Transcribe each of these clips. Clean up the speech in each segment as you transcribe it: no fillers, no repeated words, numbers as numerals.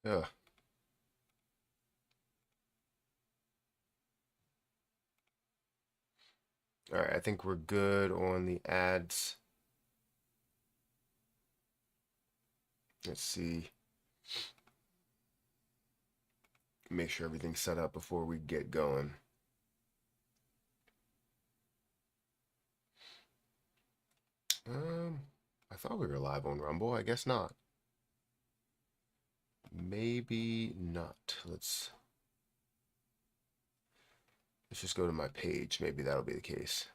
Ugh. All right, I think we're good on the ads. Let's see. Make sure everything's set up before we get going. I thought we were live on Rumble. I guess not. Maybe not. Let's just go to my page. Maybe that'll be the case.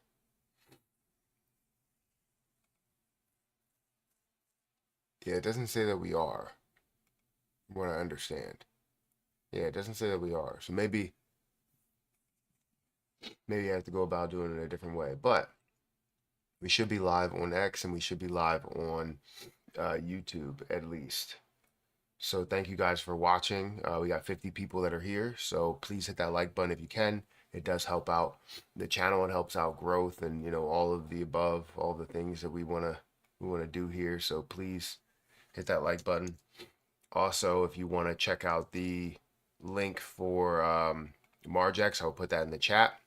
Yeah, it doesn't say that we are. From what I understand. Yeah, it doesn't say that we are. So maybe I have to go about doing it a different way. But we should be live on X and we should be live on YouTube at least. So thank you guys for watching. We got 50 people that are here. So please hit that like button if you can. It does help out the channel. It helps out growth and, you know, all of the above, all the things that we want to do here. So please hit that like button. Also, if you want to check out the link for Margex, I'll put that in the chat.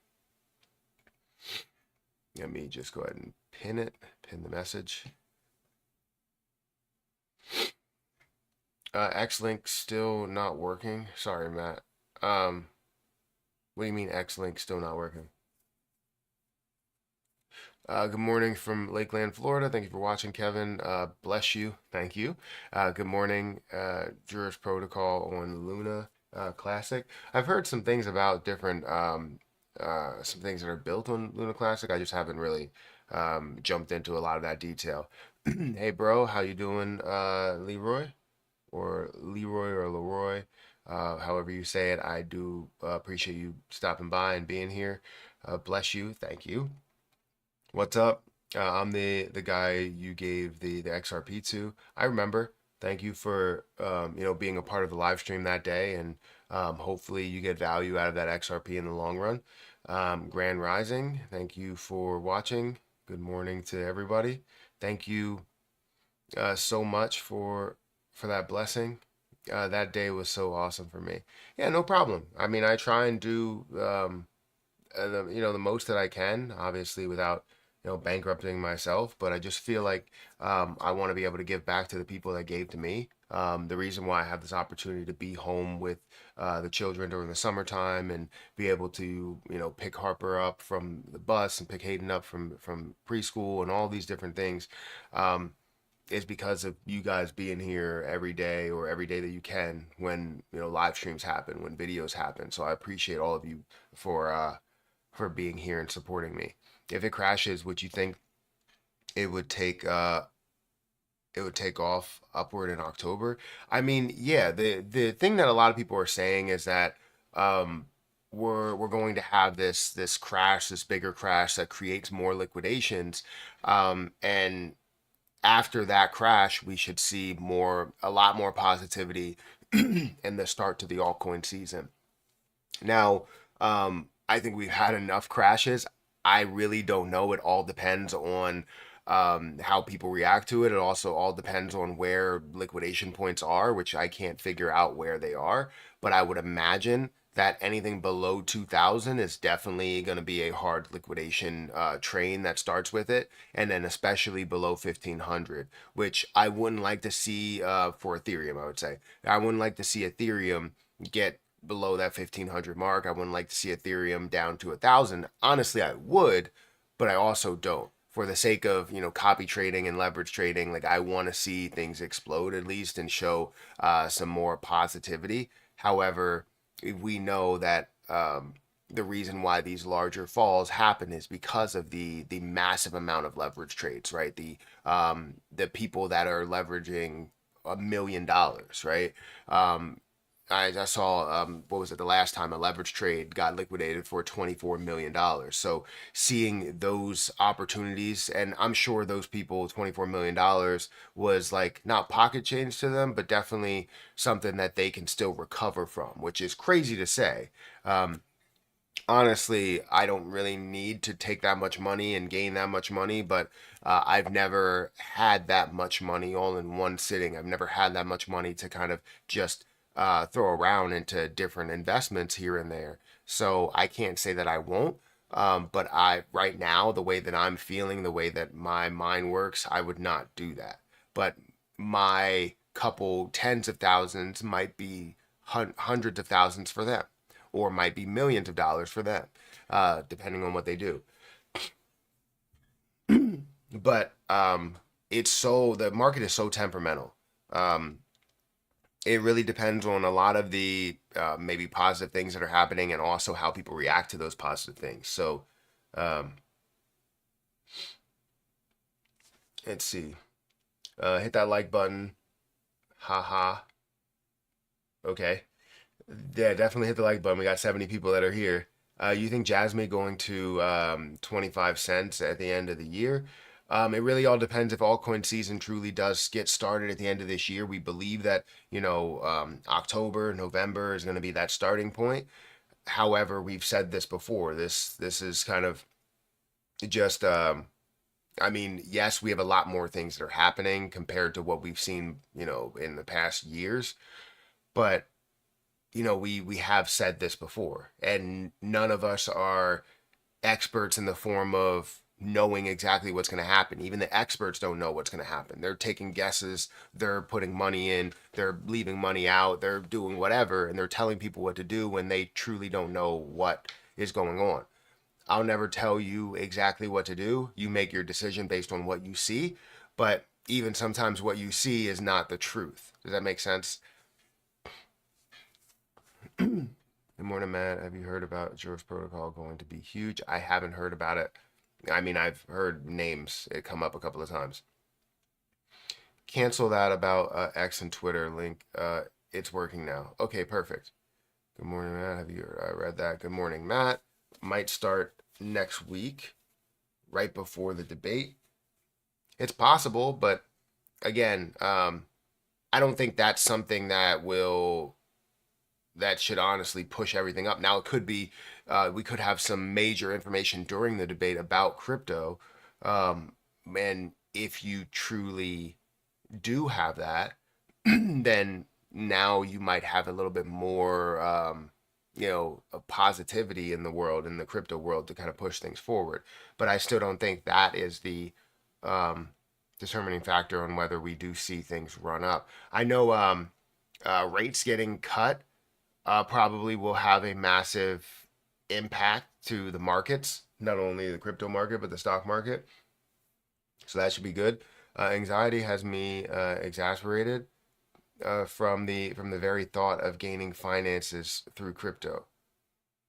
Let me just go ahead and pin the message. X-Link still not working. Sorry, Matt. What do you mean X-Link still not working? Good morning from Lakeland, Florida. Thank you for watching, Kevin. Bless you. Thank you. Good morning, Juris Protocol on Luna Classic. I've heard some things about different some things that are built on Luna Classic. I just haven't really jumped into a lot of that detail. Hey, bro, how you doing, Leroy? Or Leroy or Leroy, however you say it. I do appreciate you stopping by and being here. Bless you. Thank you. What's up? I'm the guy you gave the XRP to. I remember. Thank you for you know, being a part of the live stream that day, and hopefully you get value out of that XRP in the long run. Grand Rising, thank you for watching. Good morning to everybody. Thank you so much for that blessing. That day was so awesome for me. Yeah, no problem. I mean, I try and do you know, the most that I can, obviously without, you know, bankrupting myself. But I just feel like I want to be able to give back to the people that gave to me. The reason why I have this opportunity to be home with the children during the summertime and be able to, you know, pick Harper up from the bus and pick Hayden up from preschool and all these different things. Is because of you guys being here every day or every day that you can when, you know, live streams happen, when videos happen. So I appreciate all of you for being here and supporting me. If it crashes, would you think it would take off upward in October? I mean, yeah, the thing that a lot of people are saying is that we're going to have this crash, this bigger crash that creates more liquidations, and after that crash, we should see a lot more positivity in the start to the altcoin season. Now, I think we've had enough crashes. I really don't know. It all depends on how people react to it. It also all depends on where liquidation points are, which I can't figure out where they are. But I would imagine that anything below 2000 is definitely going to be a hard liquidation train that starts with it. And then especially below 1500, which I wouldn't like to see for Ethereum, I would say. I wouldn't like to see Ethereum get below that 1500 mark. I wouldn't like to see Ethereum down to 1000. Honestly, I would, but I also don't. For the sake of, you know, copy trading and leverage trading, like I want to see things explode at least and show some more positivity. However, we know that the reason why these larger falls happen is because of the massive amount of leverage trades, right? The people that are leveraging $1 million, right? I saw what was it, the last time a leverage trade got liquidated for $24 million. So seeing those opportunities, and I'm sure those people, $24 million was like not pocket change to them, but definitely something that they can still recover from, which is crazy to say. Honestly, I don't really need to take that much money and gain that much money, but I've never had that much money all in one sitting. I've never had that much money to kind of just throw around into different investments here and there. So I can't say that I won't. But I right now, the way that I'm feeling, the way that my mind works, I would not do that. But my couple tens of thousands might be hundreds of thousands for them, or might be millions of dollars for them, depending on what they do. But it's so the market is so temperamental. Um, it really depends on a lot of the maybe positive things that are happening, and also how people react to those positive things. So um, let's see. Hit that like button. Haha. Okay. Yeah, definitely hit the like button. We got 70 people that are here. You think JASMY going to 25 cents at the end of the year? It really all depends if altcoin season truly does get started at the end of this year. We believe that, October, November is going to be that starting point. However, we've said this before. This is kind of just I mean, yes, we have a lot more things that are happening compared to what we've seen, in the past years, but we have said this before, and none of us are experts in the form of knowing exactly what's going to happen. Even the experts don't know what's going to happen. They're taking guesses, they're putting money in, they're leaving money out, they're doing whatever, and they're telling people what to do when they truly don't know what is going on. I'll never tell you exactly what to do. You make your decision based on what you see, but even sometimes what you see is not the truth. Does that make sense? Good morning, Matt. Have you heard about George Protocol going to be huge? I haven't heard about it. I mean, I've heard names. It come up a couple of times. Cancel that about X and Twitter link. It's working now. Okay, perfect. Good morning, Matt. Have you read that? Good morning, Matt. Might start next week, right before the debate. It's possible, but again, I don't think that's something that should honestly push everything up. Now, it could be, we could have some major information during the debate about crypto. And if you truly do have that, then now you might have a little bit more, a positivity in the world, in the crypto world, to kind of push things forward. But I still don't think that is the um, determining factor on whether we do see things run up. I know rates getting cut probably will have a massive impact to the markets, not only the crypto market, but the stock market. So that should be good. Anxiety has me exasperated from the very thought of gaining finances through crypto.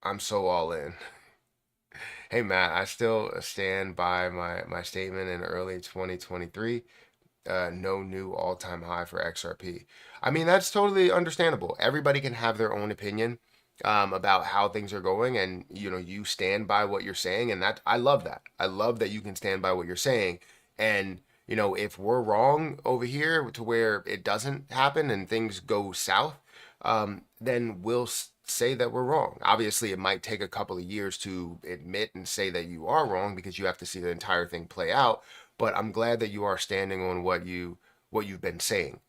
I'm so all in. Hey Matt, I still stand by my statement in early 2023. No new all-time high for XRP. I mean, that's totally understandable. Everybody can have their own opinion about how things are going, and you stand by what you're saying, and that I love that. I love that you can stand by what you're saying, and if we're wrong over here to where it doesn't happen and things go south, then we'll say that we're wrong. Obviously, it might take a couple of years to admit and say that you are wrong because you have to see the entire thing play out. But I'm glad that you are standing on what you've been saying,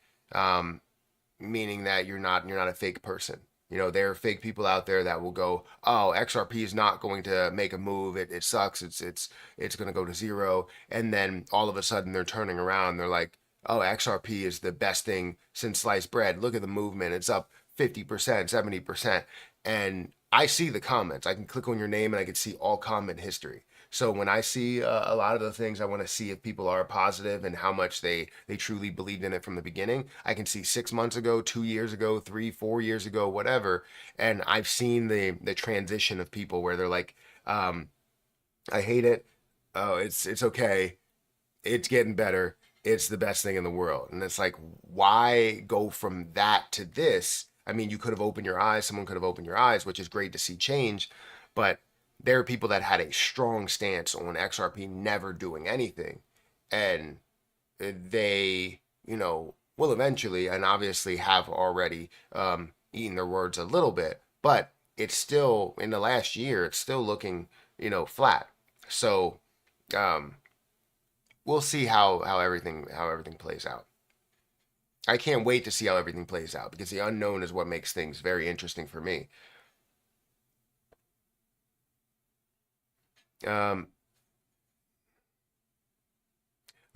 meaning that you're not a fake person. There are fake people out there that will go, "Oh, XRP is not going to make a move. It sucks. It's going to go to zero." And then all of a sudden they're turning around. They're like, "Oh, XRP is the best thing since sliced bread. Look at the movement. It's up 50%, 70%." And I see the comments. I can click on your name and I can see all comment history. So when I see a lot of the things, I want to see if people are positive and how much they truly believed in it from the beginning. I can see 6 months ago, 2 years ago, 3, 4 years ago, whatever, and I've seen the transition of people where they're like, "I hate it. Oh, it's okay. It's getting better. It's the best thing in the world." And it's like, why go from that to this? I mean, you could have opened your eyes. Someone could have opened your eyes, which is great to see change, but there are people that had a strong stance on XRP never doing anything, and they, will eventually, and obviously have already eaten their words a little bit, but it's still in the last year, it's still looking, flat. So um, we'll see how everything plays out. I can't wait to see how everything plays out, because the unknown is what makes things very interesting for me. Um,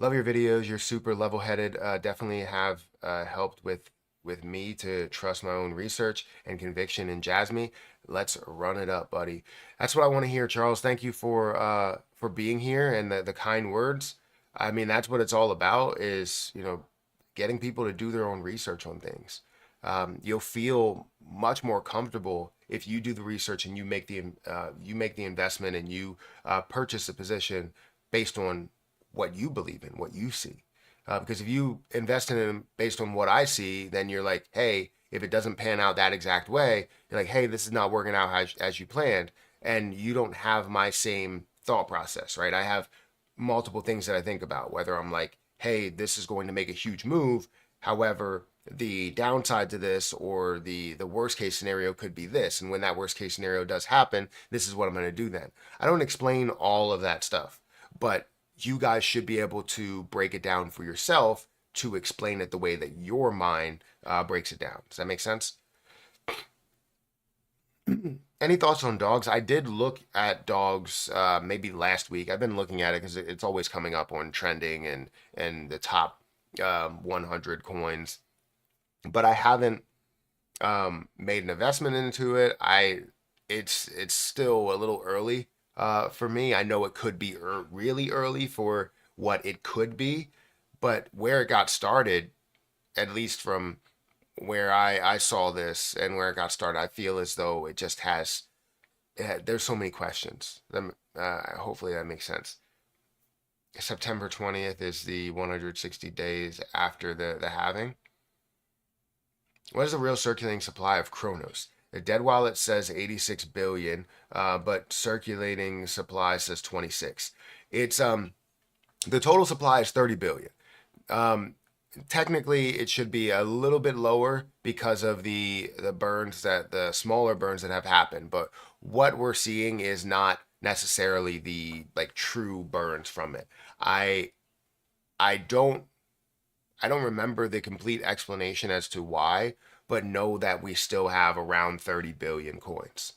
Love your videos. You're super level-headed. Definitely have helped with me to trust my own research and conviction in JASMY. Let's run it up, buddy. That's what I want to hear, Charles. Thank you for being here and the kind words. I mean, that's what it's all about, is, getting people to do their own research on things. You'll feel much more comfortable if you do the research and you make the investment, and you purchase a position based on what you believe in, what you see. Because if you invest in them based on what I see, then you're like, hey, if it doesn't pan out that exact way, you're like, hey, this is not working out as you planned. And you don't have my same thought process, right? I have multiple things that I think about, whether I'm like, hey, this is going to make a huge move. However, the downside to this, or the worst case scenario, could be this. And when that worst case scenario does happen, this is what I'm going to do then. I don't explain all of that stuff, but you guys should be able to break it down for yourself to explain it the way that your mind breaks it down. Does that make sense? Any thoughts on dogs? I did look at dogs maybe last week. I've been looking at it because it's always coming up on trending and the top 100 coins, but I haven't made an investment into it. It's still a little early for me. I know it could be really early for what it could be, but where it got started, at least from where I saw this and where it got started, I feel as though it just has, there's so many questions. Hopefully that makes sense. September 20th is the 160 days after the halving. What is the real circulating supply of Cronos? The dead wallet says 86 billion, but circulating supply says 26. It's the total supply is 30 billion. Technically, it should be a little bit lower because of the smaller burns that have happened. But what we're seeing is not necessarily the like true burns from it. I don't remember the complete explanation as to why, but know that we still have around 30 billion coins.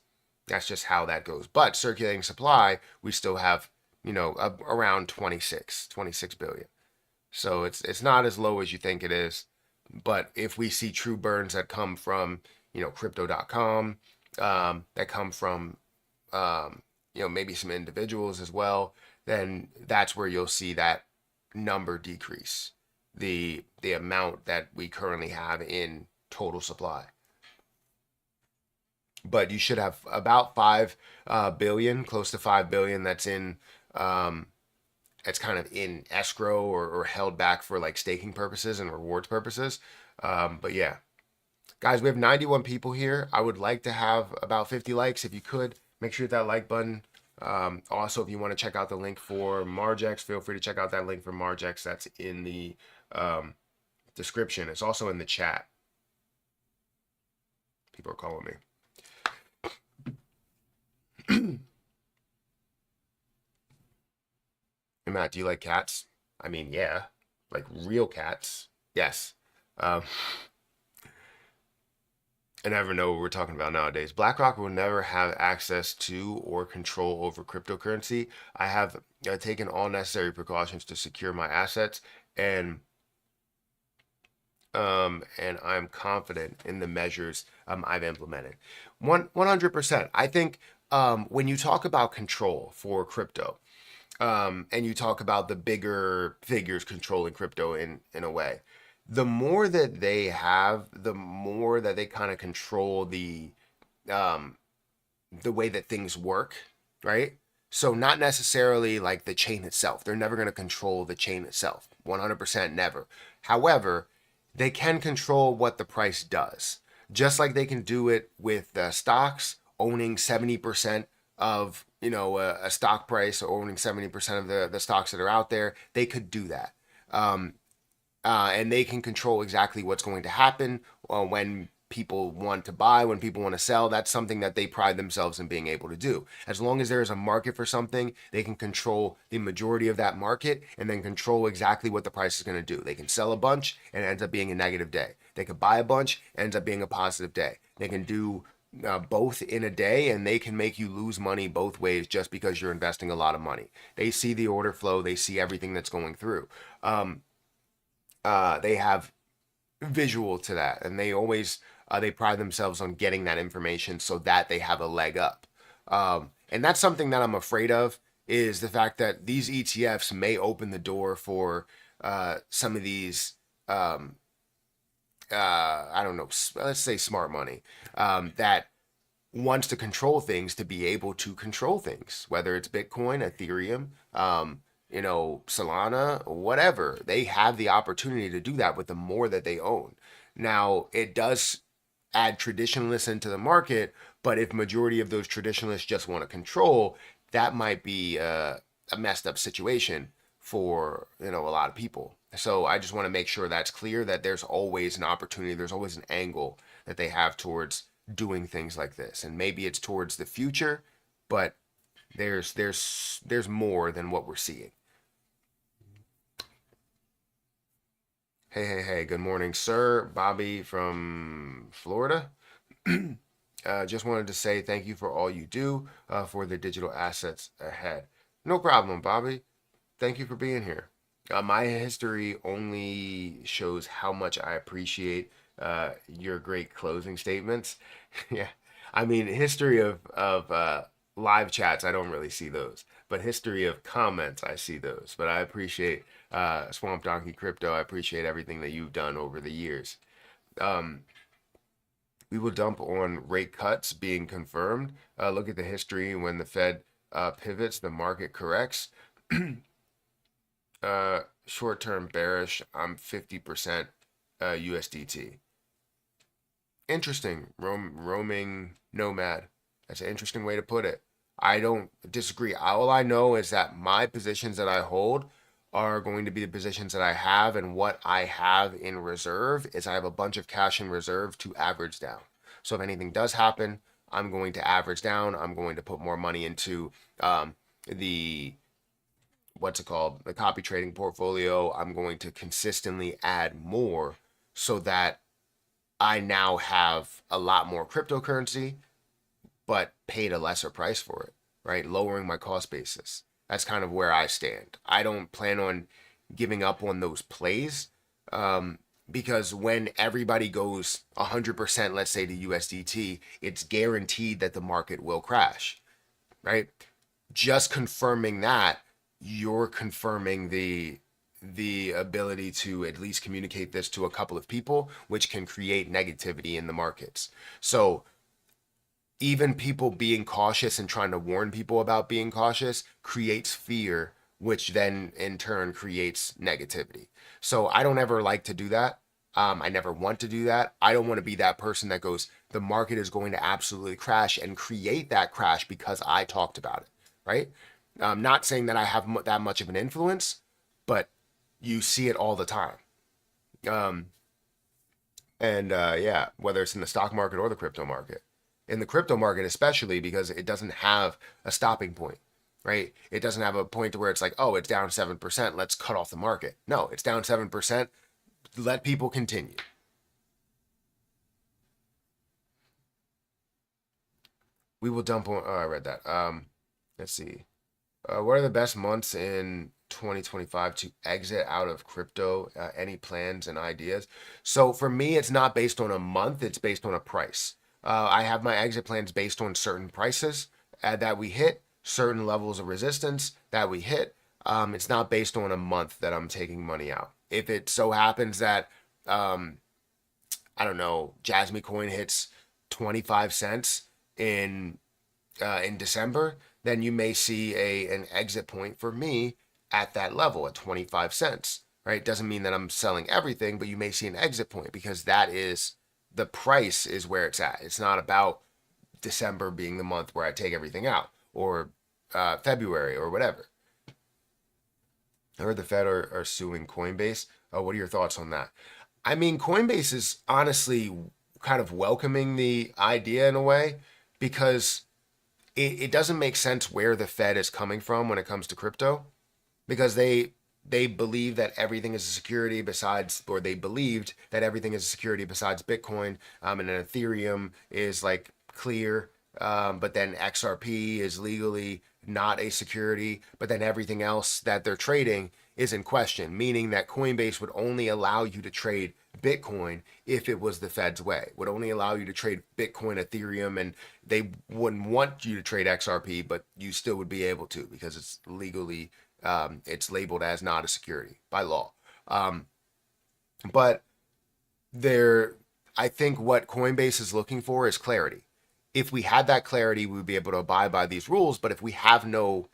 That's just how that goes. But circulating supply, we still have, around 26 billion. So it's not as low as you think it is. But if we see true burns that come from, crypto.com, that come from, maybe some individuals as well, then that's where you'll see that number decrease, the amount that we currently have in total supply. But you should have about 5 billion, close to 5 billion, that's in that's kind of in escrow, or held back for like staking purposes and rewards purposes. But yeah, guys, we have 91 people here. I would like to have about 50 likes. If you could, make sure you hit that like button. Also, if you want to check out the link for Margex, feel free to check out that link for Margex. That's in the description. It's also in the chat. People are calling me. Hey, Matt, do you like cats? I mean, yeah, like real cats. Yes. Um, I never know what we're talking about nowadays. BlackRock will never have access to or control over cryptocurrency. I have taken all necessary precautions to secure my assets, and I'm confident in the measures I've implemented. 100%. I think when you talk about control for crypto, and you talk about the bigger figures controlling crypto in a way, the more that they have, the more that they kind of control the way that things work, right? So not necessarily like the chain itself. They're never going to control the chain itself. 100% never. However, they can control what the price does. Just like they can do it with stocks, owning 70% of, a stock price, or owning 70% of the stocks that are out there. They could do that. And they can control exactly what's going to happen when people want to buy, when people want to sell, that's something that they pride themselves in being able to do. As long as there is a market for something, they can control the majority of that market and then control exactly what the price is going to do. They can sell a bunch and it ends up being a negative day. They could buy a bunch, ends up being a positive day. They can do both in a day, and they can make you lose money both ways just because you're investing a lot of money. They see the order flow, they see everything that's going through. They have visual to that, and they always they pride themselves on getting that information so that they have a leg up. And that's something that I'm afraid of, is the fact that these ETFs may open the door for some of these I don't know, let's say smart money, that wants to control things to be able to control things, whether it's Bitcoin, Ethereum, Solana, whatever. They have the opportunity to do that with the more that they own. Now, it does add traditionalists into the market, but if majority of those traditionalists just want to control, that might be a messed up situation for a lot of people. So I just want to make sure that's clear, that there's always an opportunity, there's always an angle that they have towards doing things like this. And maybe it's towards the future, but there's more than what we're seeing. Hey, good morning, sir. Bobby from Florida. Just wanted to say thank you for all you do for the digital assets ahead. No problem, Bobby. Thank you for being here. My history only shows how much I appreciate your great closing statements. Yeah, I mean, history of live chats, I don't really see those, but history of comments, I see those. But I appreciate Swamp Donkey Crypto. I appreciate everything that you've done over the years. We will dump on rate cuts being confirmed. Look at the history. When the Fed pivots, the market corrects. Short-term bearish. I'm 50% USDT. Interesting. Roaming nomad. That's an interesting way to put it. I don't disagree. All I know is that my positions that I hold are going to be the positions that I have, and what I have in reserve is I have a bunch of cash in reserve to average down. So if anything does happen, I'm going to average down. I'm going to put more money into the the copy trading portfolio. I'm going to consistently add more so that I now have a lot more cryptocurrency, but paid a lesser price for it, right? Lowering my cost basis. That's kind of where I stand. I don't plan on giving up on those plays, because when everybody goes 100%, let's say to USDT, it's guaranteed that the market will crash, right? Just confirming that, you're confirming the ability to at least communicate this to a couple of people, which can create negativity in the markets. So even people being cautious and trying to warn people about being cautious creates fear, which then in turn creates negativity. So I don't ever like to do that. I never want to do that. I don't want to be that person that goes, the market is going to absolutely crash, and create that crash because I talked about it, right? I'm not saying that I have that much of an influence, but you see it all the time. Yeah, whether it's in the stock market or the crypto market. In the crypto market especially, because it doesn't have a stopping point, right? It doesn't have a point to where it's like, oh, it's down 7%, let's cut off the market. No, it's down 7%, let people continue. We will dump on, oh, I read that. Let's see. What are the best months in 2025 to exit out of crypto? Any plans and ideas? So for me, it's not based on a month, it's based on a price. I have my exit plans based on certain prices that we hit, certain levels of resistance that we hit. It's not based on a month that I'm taking money out. If it so happens that, I don't know, JASMY coin hits 25 cents in December, then you may see an exit point for me at that level at 25 cents, right? Doesn't mean that I'm selling everything, but you may see an exit point, because that is, the price is where it's at. It's not about December being the month where I take everything out, or February or whatever. I heard the Fed are suing Coinbase. What are your thoughts on that? I mean, Coinbase is honestly kind of welcoming the idea in a way, because it doesn't make sense where the Fed is coming from when it comes to crypto, because they believe that everything is a security besides, or they believed that everything is a security besides Bitcoin, and then Ethereum is like clear, but then XRP is legally not a security, but then everything else that they're trading is in question, meaning that Coinbase would only allow you to trade Bitcoin if it was the Fed's way, would only allow you to trade Bitcoin, Ethereum, and they wouldn't want you to trade XRP, but you still would be able to because it's legally, it's labeled as not a security by law. But there, I think what Coinbase is looking for is clarity. If we had that clarity, we would be able to abide by these rules. But if we have no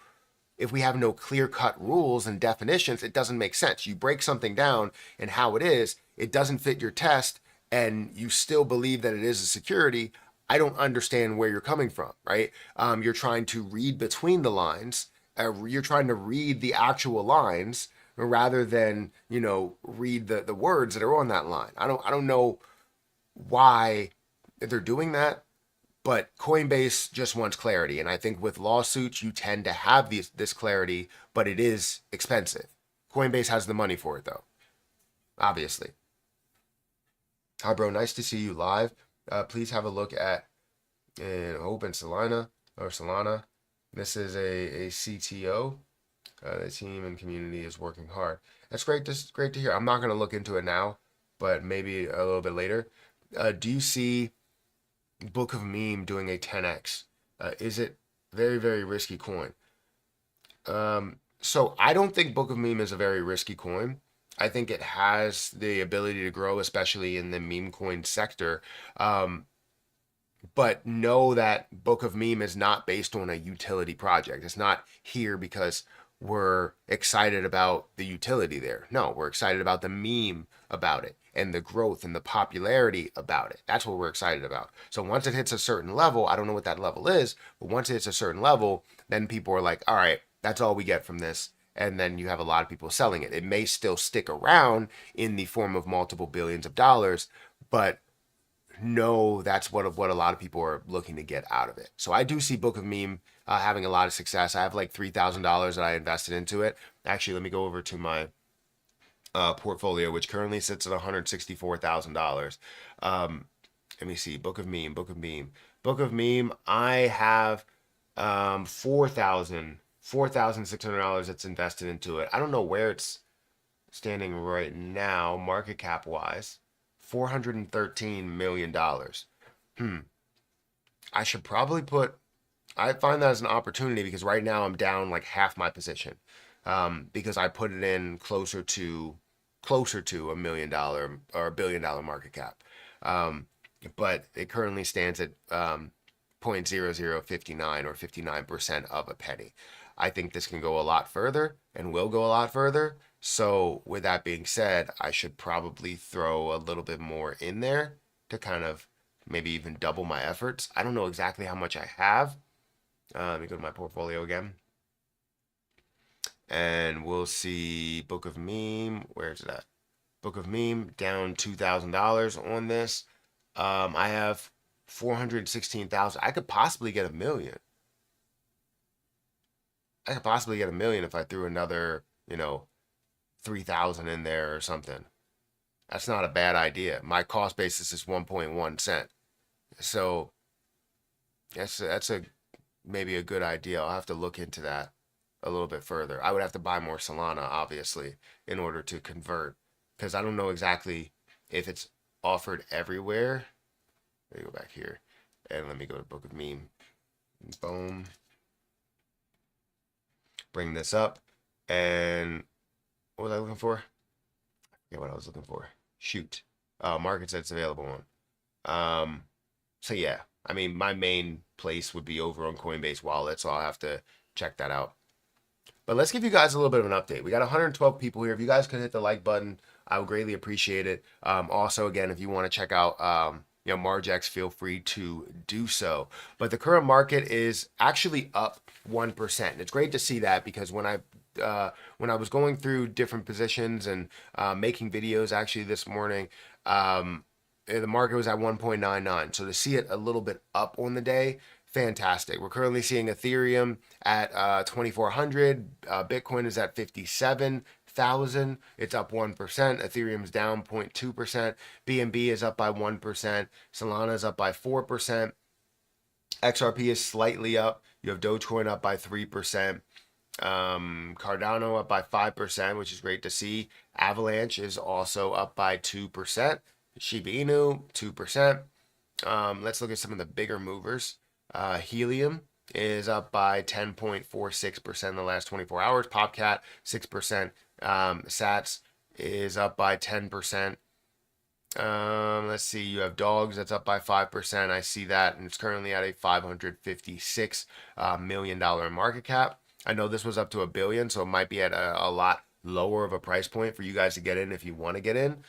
clear-cut rules and definitions, it doesn't make sense. You break something down and how it is, it doesn't fit your test, and you still believe that it is a security. I don't understand where you're coming from, right? You're trying to read between the lines. You're trying to read the actual lines rather than, read the words that are on that line. I don't know why they're doing that. But Coinbase just wants clarity. And I think with lawsuits, you tend to have this clarity, but it is expensive. Coinbase has the money for it, though, obviously. Hi, bro. Nice to see you live. Please have a look at Hope and Solana. This is a CTO. The team and community is working hard. That's great. This is great to hear. I'm not going to look into it now, but maybe a little bit later. Do you see Book of Meme doing a 10x? Is it very, very risky coin? So I don't think Book of Meme is a very risky coin. I think it has the ability to grow, especially in the meme coin sector. But know that Book of Meme is not based on a utility project. It's not here because we're excited about the utility there. No, we're excited about the meme about it and the growth and the popularity about it. That's what we're excited about. So once it hits a certain level, I don't know what that level is, but once it hits a certain level, then people are like, all right, that's all we get from this. And then you have a lot of people selling it. It may still stick around in the form of multiple billions of dollars, but no, that's what a lot of people are looking to get out of it. So I do see Book of Meme having a lot of success. I have like $3,000 that I invested into it. Actually, let me go over to my portfolio, which currently sits at $164,000. Let me see, Book of Meme. I have $4,600 that's invested into it. I don't know where it's standing right now, market cap wise. $413 million. I should probably I find that as an opportunity because right now I'm down like half my position, because I put it in closer to $1 million or $1 billion market cap. But it currently stands at 0.0059 or 59% of a penny. I think this can go a lot further and will go a lot further. So with that being said, I should probably throw a little bit more in there to kind of maybe even double my efforts. I don't know exactly how much I have. Let me go to my portfolio again. And we'll see Book of Meme. Where's that? Book of Meme down $2,000 on this. I have 416,000. I could possibly get $1 million. I could possibly get $1 million if I threw another, 3,000 in there or something. That's not a bad idea. My cost basis is 1.1 cent. So that's maybe a good idea. I'll have to look into that a little bit further. I would have to buy more Solana, obviously, in order to convert, because I don't know exactly if it's offered everywhere. Let me go back here and let me go to Book of Meme. Boom. Bring this up. And what was I looking for? I forget what I was looking for. Shoot. Markets that's available on. So yeah, I mean, my main place would be over on Coinbase Wallet, so I'll have to check that out. But let's give you guys a little bit of an update. We got 112 people here. If you guys could hit the like button, I would greatly appreciate it. Also, again, if you want to check out Margex, feel free to do so. But the current market is actually up 1%. And it's great to see that, because when I was going through different positions and making videos actually this morning, the market was at 1.99. So to see it a little bit up on the day, fantastic. We're currently seeing Ethereum at 2,400. Bitcoin is at 57,000. It's up 1%. Ethereum's down 0.2%. BNB is up by 1%. Solana is up by 4%. XRP is slightly up. You have Dogecoin up by 3%. Cardano up by 5%, which is great to see. Avalanche is also up by 2%. Shiba Inu, 2%. Let's look at some of the bigger movers. Helium is up by 10.46% in the last 24 hours. Popcat, 6%. Sats is up by 10%. Let's see, you have dogs that's up by 5%. I see that, and it's currently at a $556 million market cap. I know this was up to $1 billion, so it might be at a lot lower of a price point for you guys to get in if you want to get in.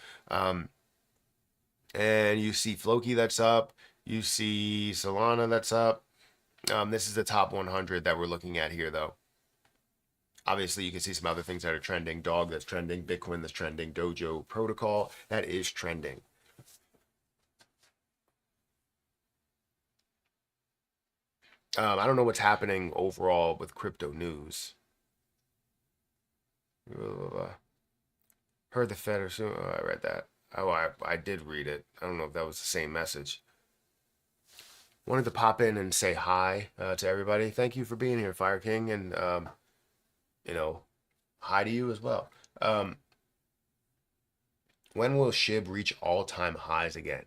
And you see Floki that's up. You see Solana that's up. This is the top 100 that we're looking at here, though. Obviously, you can see some other things that are trending. Dog that's trending. Bitcoin that's trending. Dojo Protocol that is trending. I don't know what's happening overall with crypto news. Heard the Fed or soon. Oh, I read that. Oh, I did read it. I don't know if that was the same message. Wanted to pop in and say hi to everybody. Thank you for being here, Fire King, and you know, hi to you as well. When will SHIB reach all-time highs again?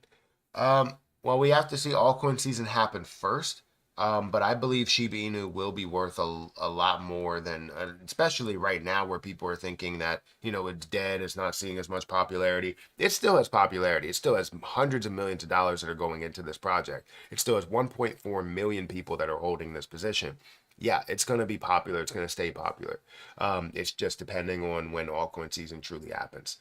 Well, we have to see altcoin season happen first. But I believe Shiba Inu will be worth a lot more than, especially right now where people are thinking that, it's dead, it's not seeing as much popularity. It still has popularity. It still has hundreds of millions of dollars that are going into this project. It still has 1.4 million people that are holding this position. Yeah, it's going to be popular. It's going to stay popular. It's just depending on when altcoin season truly happens.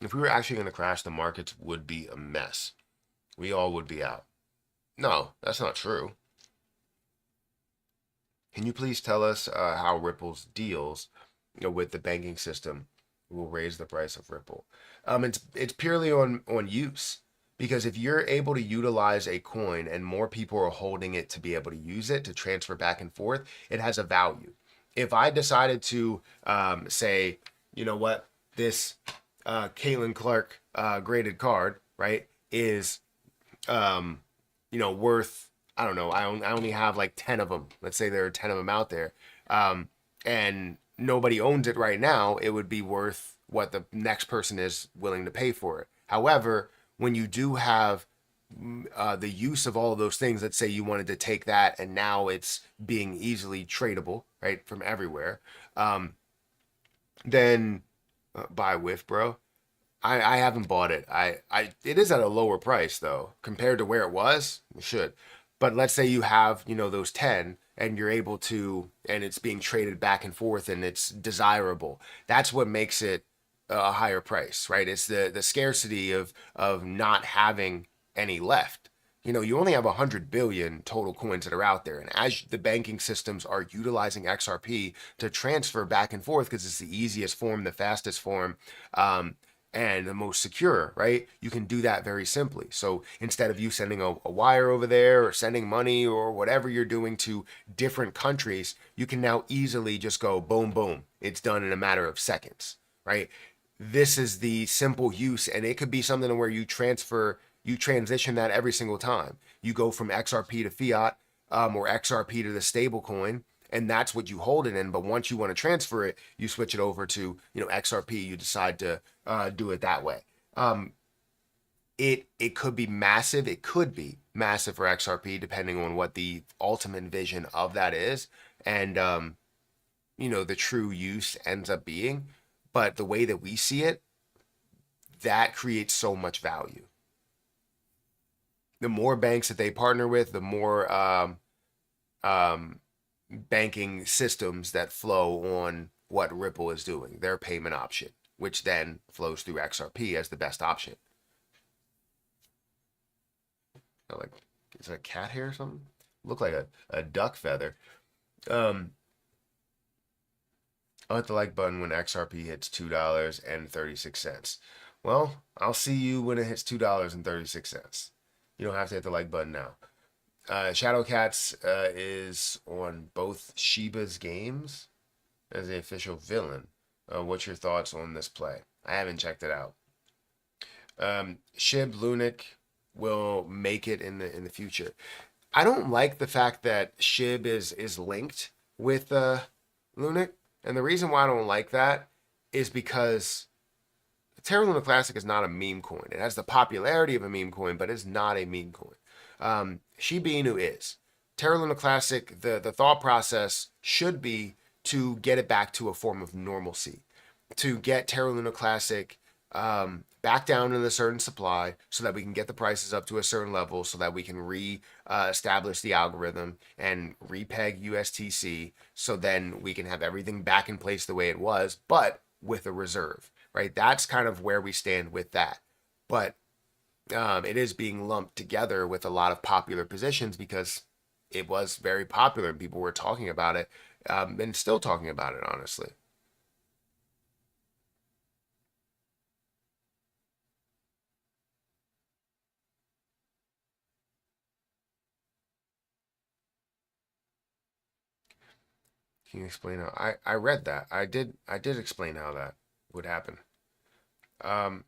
If we were actually going to crash, the markets would be a mess. We all would be out. No, that's not true. Can you please tell us how Ripple's deals, with the banking system will raise the price of Ripple? It's purely on use. Because if you're able to utilize a coin and more people are holding it to be able to use it to transfer back and forth, it has a value. If I decided to say, you know what, this Caitlin Clark graded card, right, is, worth, I don't know, I only have like 10 of them. Let's say there are 10 of them out there. And nobody owns it right now. It would be worth what the next person is willing to pay for it. However, when you do have the use of all of those things, let's say you wanted to take that and now it's being easily tradable, right, from everywhere, then buy whiff, bro. I haven't bought it. It is at a lower price though compared to where it was. It should, but let's say you have those 10 and you're able to, and it's being traded back and forth and it's desirable. That's what makes it a higher price, right? It's the scarcity of not having any left. You only have 100 billion total coins that are out there, and as the banking systems are utilizing XRP to transfer back and forth because it's the easiest form, the fastest form, and the most secure, right? You can do that very simply. So instead of you sending a wire over there or sending money or whatever you're doing to different countries, you can now easily just go boom, boom. It's done in a matter of seconds, right? This is the simple use, and it could be something where you transition that every single time. You go from XRP to fiat or XRP to the stable coin, and that's what you hold it in. But once you want to transfer it, you switch it over to XRP. You decide to do it that way. It could be massive. It could be massive for XRP depending on what the ultimate vision of that is, and the true use ends up being. But the way that we see it, that creates so much value. The more banks that they partner with, the more banking systems that flow on what Ripple is doing, their payment option, which then flows through XRP as the best option. Like, is that a cat hair or something? Look like a duck feather. I'll hit the like button when XRP hits $2.36. Well, I'll see you when it hits $2.36. You don't have to hit the like button now. Shadowcats is on both Shiba's games as the official villain. What's your thoughts on this play? I haven't checked it out. Shib LUNC will make it in the future. I don't like the fact that Shib is linked with LUNC, and the reason why I don't like that is because Terra Luna Classic is not a meme coin. It has the popularity of a meme coin, but it's not a meme coin. Shiba Inu is. Terra Luna Classic, the thought process should be to get it back to a form of normalcy, to get Terra Luna Classic back down in a certain supply so that we can get the prices up to a certain level so that we can establish the algorithm and repeg USTC so then we can have everything back in place the way it was, but with a reserve, right? That's kind of where we stand with that. But it is being lumped together with a lot of popular positions because it was very popular and people were talking about it and still talking about it, honestly. Can you explain how I read that? I did explain how that would happen. Um,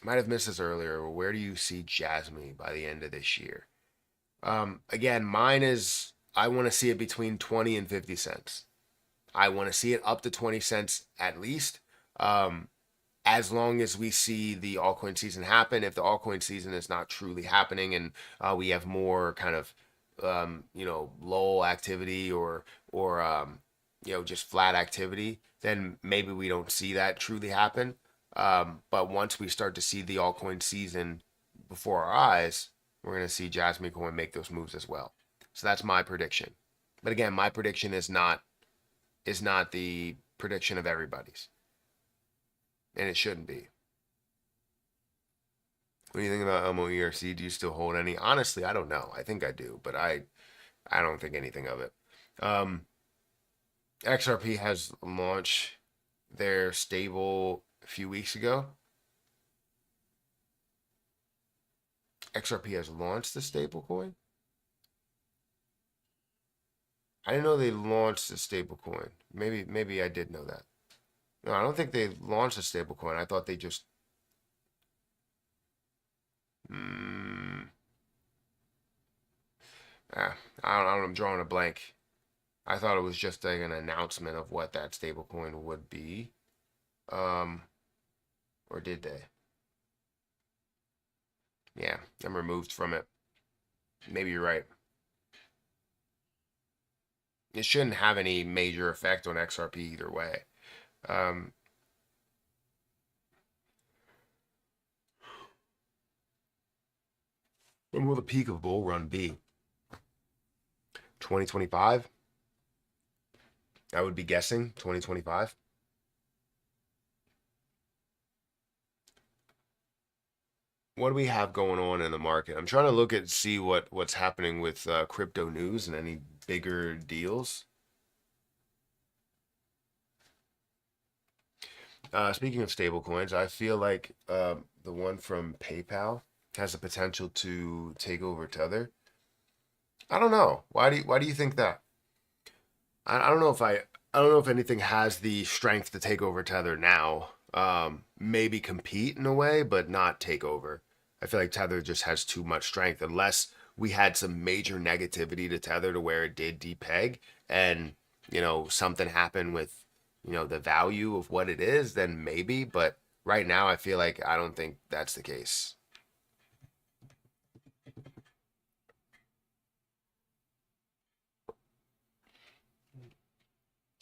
might have missed this earlier. Where do you see JASMY by the end of this year? Again, mine is I want to see it between 20 and 50 cents. I want to see it up to 20 cents at least. As long as we see the altcoin season happen. If the altcoin season is not truly happening and we have more kind of lull activity or just flat activity, then maybe we don't see that truly happen. But once we start to see the altcoin season before our eyes, we're going to see JASMY Coin make those moves as well. So that's my prediction. But again, my prediction is not the prediction of everybody's, and it shouldn't be. What do you think about MOERC? Do you still hold any? Honestly, I don't know. I think I do, but I don't think anything of it. XRP has launched their stable a few weeks ago. XRP has launched the stable coin? I didn't know they launched a stable coin. Maybe I did know that. No, I don't think they launched a stable coin. I thought they just I'm drawing a blank. I thought it was just like an announcement of what that stablecoin would be. Or did they? Yeah, I'm removed from it. Maybe you're right. It shouldn't have any major effect on XRP either way. When will the peak of bull run be? 2025? I would be guessing 2025. What do we have going on in the market? I'm trying to look at see what's happening with crypto news and any bigger deals. Speaking of stablecoins, I feel like the one from PayPal has the potential to take over Tether. I don't know. Why do you think that? I don't know if I don't know if anything has the strength to take over Tether now. Maybe compete in a way, but not take over. I feel like Tether just has too much strength unless we had some major negativity to Tether to where it did depeg and something happened with the value of what it is, then maybe. But right now, I feel like I don't think that's the case.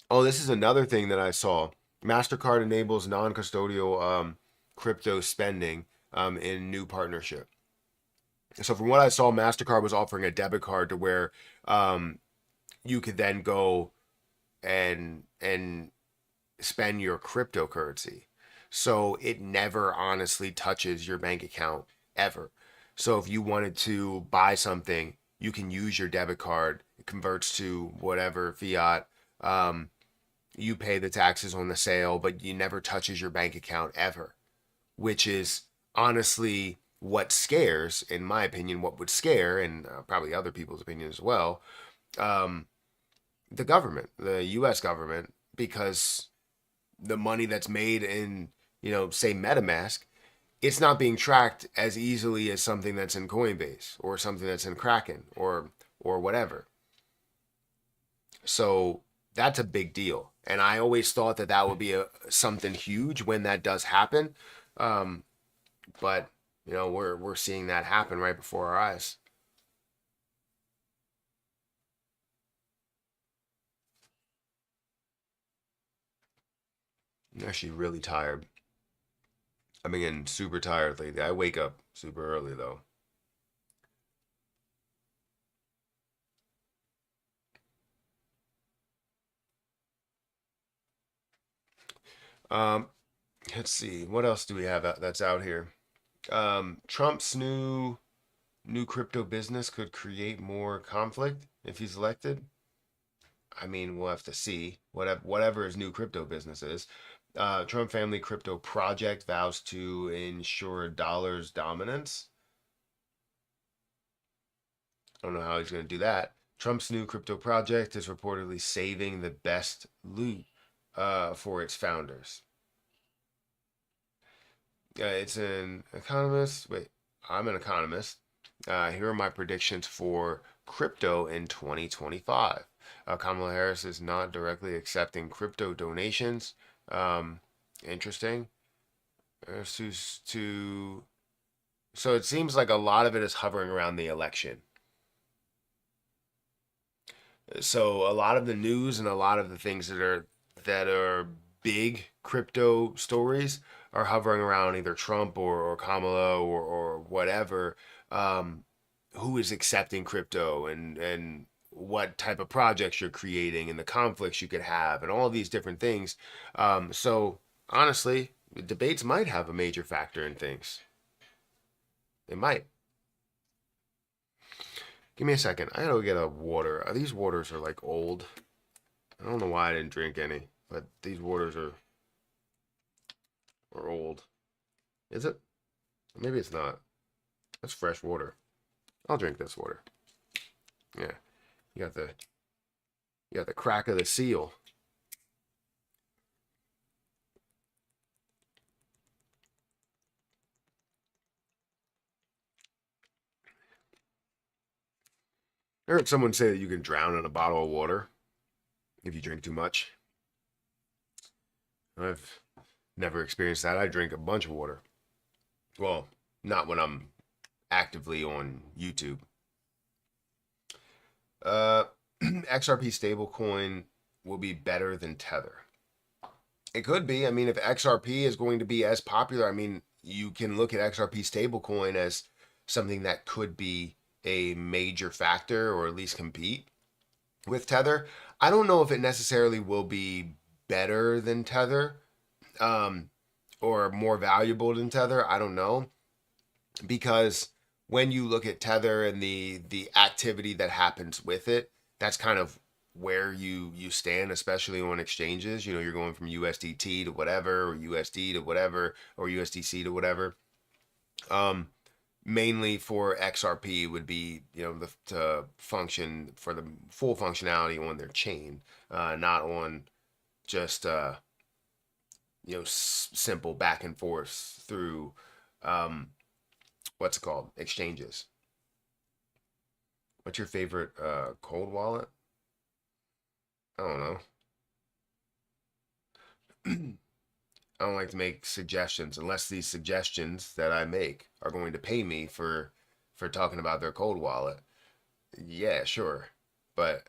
Oh, this is another thing that I saw. MasterCard enables non-custodial crypto spending in new partnership. So from what I saw, MasterCard was offering a debit card to where you could then go and spend your cryptocurrency. So it never honestly touches your bank account ever. So if you wanted to buy something, you can use your debit card. It converts to whatever fiat. you pay the taxes on the sale, but you never touches your bank account ever, which is honestly what scares, in my opinion, what would scare, and probably other people's opinion as well, um, the government, the U.S. government, because the money that's made in, say MetaMask, it's not being tracked as easily as something that's in Coinbase or something that's in Kraken or whatever. So that's a big deal, and I always thought that that would be something huge when that does happen. Um, but we're seeing that happen right before our eyes. I'm actually really tired. I've been getting super tired lately. I wake up super early though. Um, let's see, what else do we have that's out here? Trump's new crypto business could create more conflict if he's elected. I mean, we'll have to see. Whatever his new crypto business is. Trump family crypto project vows to ensure dollar's dominance. I don't know how he's going to do that. Trump's new crypto project is reportedly saving the best loot for its founders. It's an economist. Wait, I'm an economist. Here are my predictions for crypto in 2025. Kamala Harris is not directly accepting crypto donations. Um, Interesting. So it seems like a lot of it is hovering around the election. So a lot of the news and a lot of the things that are big crypto stories are hovering around either Trump or Kamala or whatever. Um, who is accepting crypto and what type of projects you're creating and the conflicts you could have and all these different things. So honestly, debates might have a major factor in things. They might. Give me a second. I gotta go get a water. These waters are like old. I don't know why I didn't drink any, but these waters are old. Is it? Maybe it's not. That's fresh water. I'll drink this water. Yeah. You got the you got the crack of the seal. I heard someone say that you can drown in a bottle of water if you drink too much. I've never experienced that. I drink a bunch of water. Well, not when I'm actively on YouTube. Uh, XRP stablecoin will be better than Tether. It could be. I mean, if XRP is going to be as popular, I mean, you can look at XRP stablecoin as something that could be a major factor or at least compete with Tether. I don't know if it necessarily will be better than Tether, um, or more valuable than Tether. I don't know, because when you look at Tether and the activity that happens with it, that's kind of where you stand, especially on exchanges. You're going from USDT to whatever, or USD to whatever, or USDC to whatever. Um, Mainly for XRP would be to function for the full functionality on their chain, not on just simple back and forth through um, what's it called, exchanges. What's your favorite cold wallet? I don't know. I don't like to make suggestions unless these suggestions that I make are going to pay me for talking about their cold wallet. Yeah, sure. But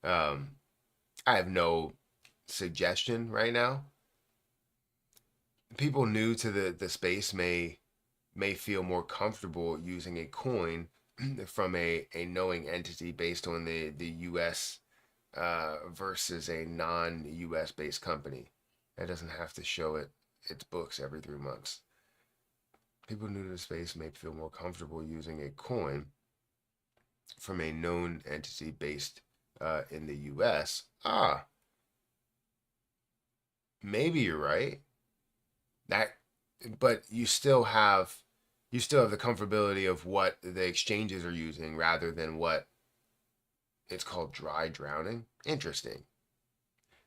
um I have no suggestion right now. People new to the space may feel more comfortable using a coin from a knowing entity based on the US versus a non-US based company that doesn't have to show its books every 3 months. People new to the space may feel more comfortable using a coin from a known entity based in the US. Ah, maybe you're right. That, but you still have the comfortability of what the exchanges are using rather than what it's called dry drowning. Interesting.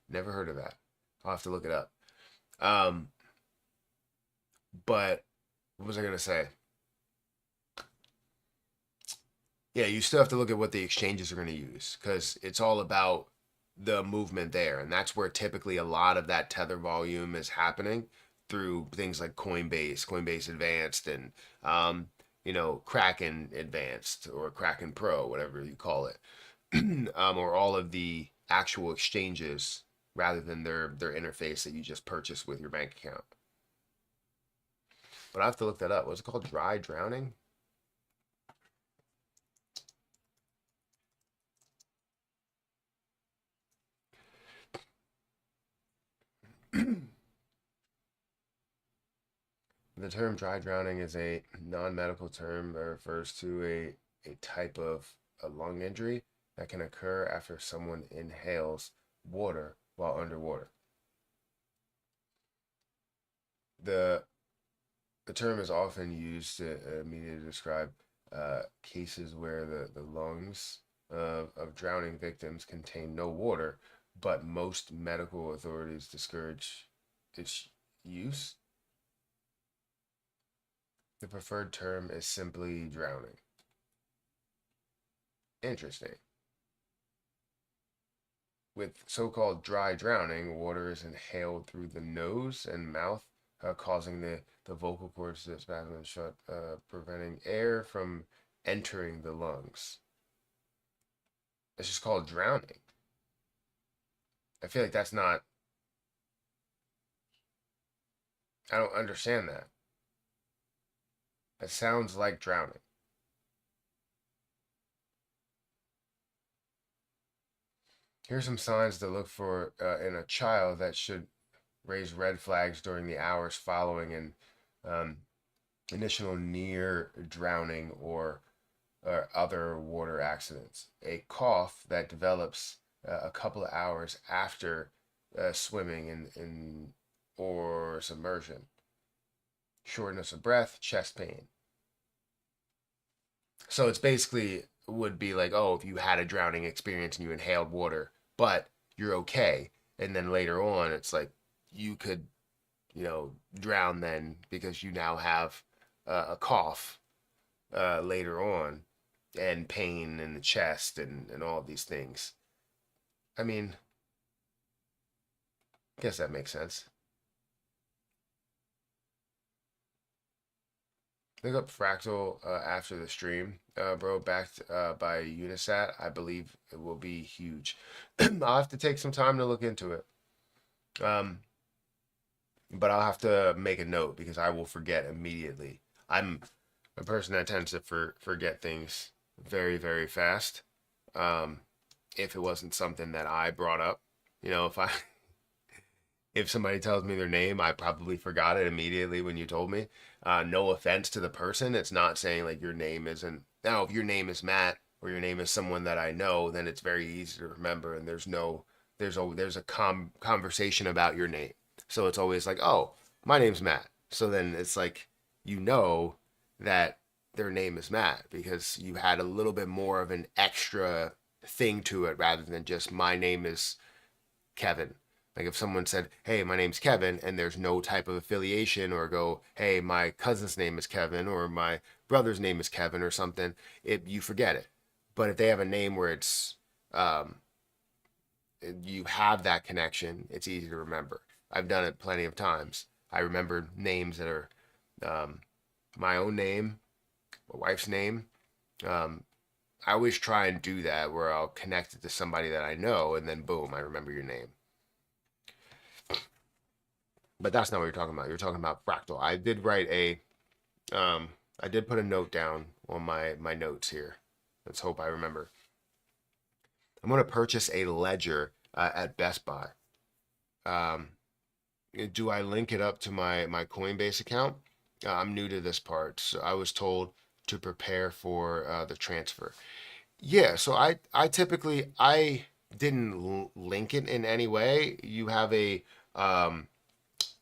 Never heard of that. I'll have to look it up. Um, but what was I gonna say? Yeah, you still have to look at what the exchanges are going to use because it's all about the movement there. And that's where typically a lot of that Tether volume is happening through things like Coinbase, Coinbase Advanced, and, Kraken Advanced or Kraken Pro, whatever you call it, or all of the actual exchanges rather than their interface that you just purchased with your bank account. But I have to look that up. What's it called? Dry drowning? The term dry drowning is a non-medical term that refers to a type of a lung injury that can occur after someone inhales water while underwater. The the term is often used to immediately describe cases where the lungs of drowning victims contain no water, but most medical authorities discourage its use. The preferred term is simply drowning. Interesting. With so-called dry drowning, water is inhaled through the nose and mouth, causing the vocal cords to spasm and shut, preventing air from entering the lungs. It's just called drowning. I feel like that's not, I don't understand that. It sounds like drowning. Here's some signs to look for in a child that should raise red flags during the hours following an um, initial near drowning or other water accidents. A cough that develops a couple of hours after swimming in or submersion. Shortness of breath, chest pain. So it's basically would be like, oh, if you had a drowning experience and you inhaled water, but you're okay, and then later on, it's like you could, drown then because you now have a cough later on and pain in the chest and all of these things. I mean, I guess that makes sense. Look up Fractal after the stream, bro. Backed by Unisat. I believe it will be huge. I'll have to take some time to look into it. Um, but I'll have to make a note because I will forget immediately. I'm a person that tends to forget things very, very fast. Um, if it wasn't something that I brought up, if somebody tells me their name, I probably forgot it immediately when you told me. No offense to the person. It's not saying like your name isn't. Now, if your name is Matt or your name is someone that I know, then it's very easy to remember, and there's a conversation about your name. So it's always like, oh, my name's Matt. So then it's like you know that their name is Matt because you had a little bit more of an extra thing to it rather than just my name is Kevin. Like if someone said, "Hey, my name's Kevin," and there's no type of affiliation, or go, "Hey, my cousin's name is Kevin," or my brother's name is Kevin, or something, you forget it. But if they have a name where um, you have that connection, it's easy to remember. I've done it plenty of times. I remember names that are um, my own name, my wife's name. Um, I always try and do that where I'll connect it to somebody that I know, and then boom, I remember your name. But that's not what you're talking about. You're talking about fractal. I did put a note down on my notes here. Let's hope I remember. I'm going to purchase a ledger at Best Buy. Um, do I link it up to my Coinbase account? I'm new to this part, so I was told to prepare for the transfer. Yeah, so I typically I didn't link it in any way. You have um,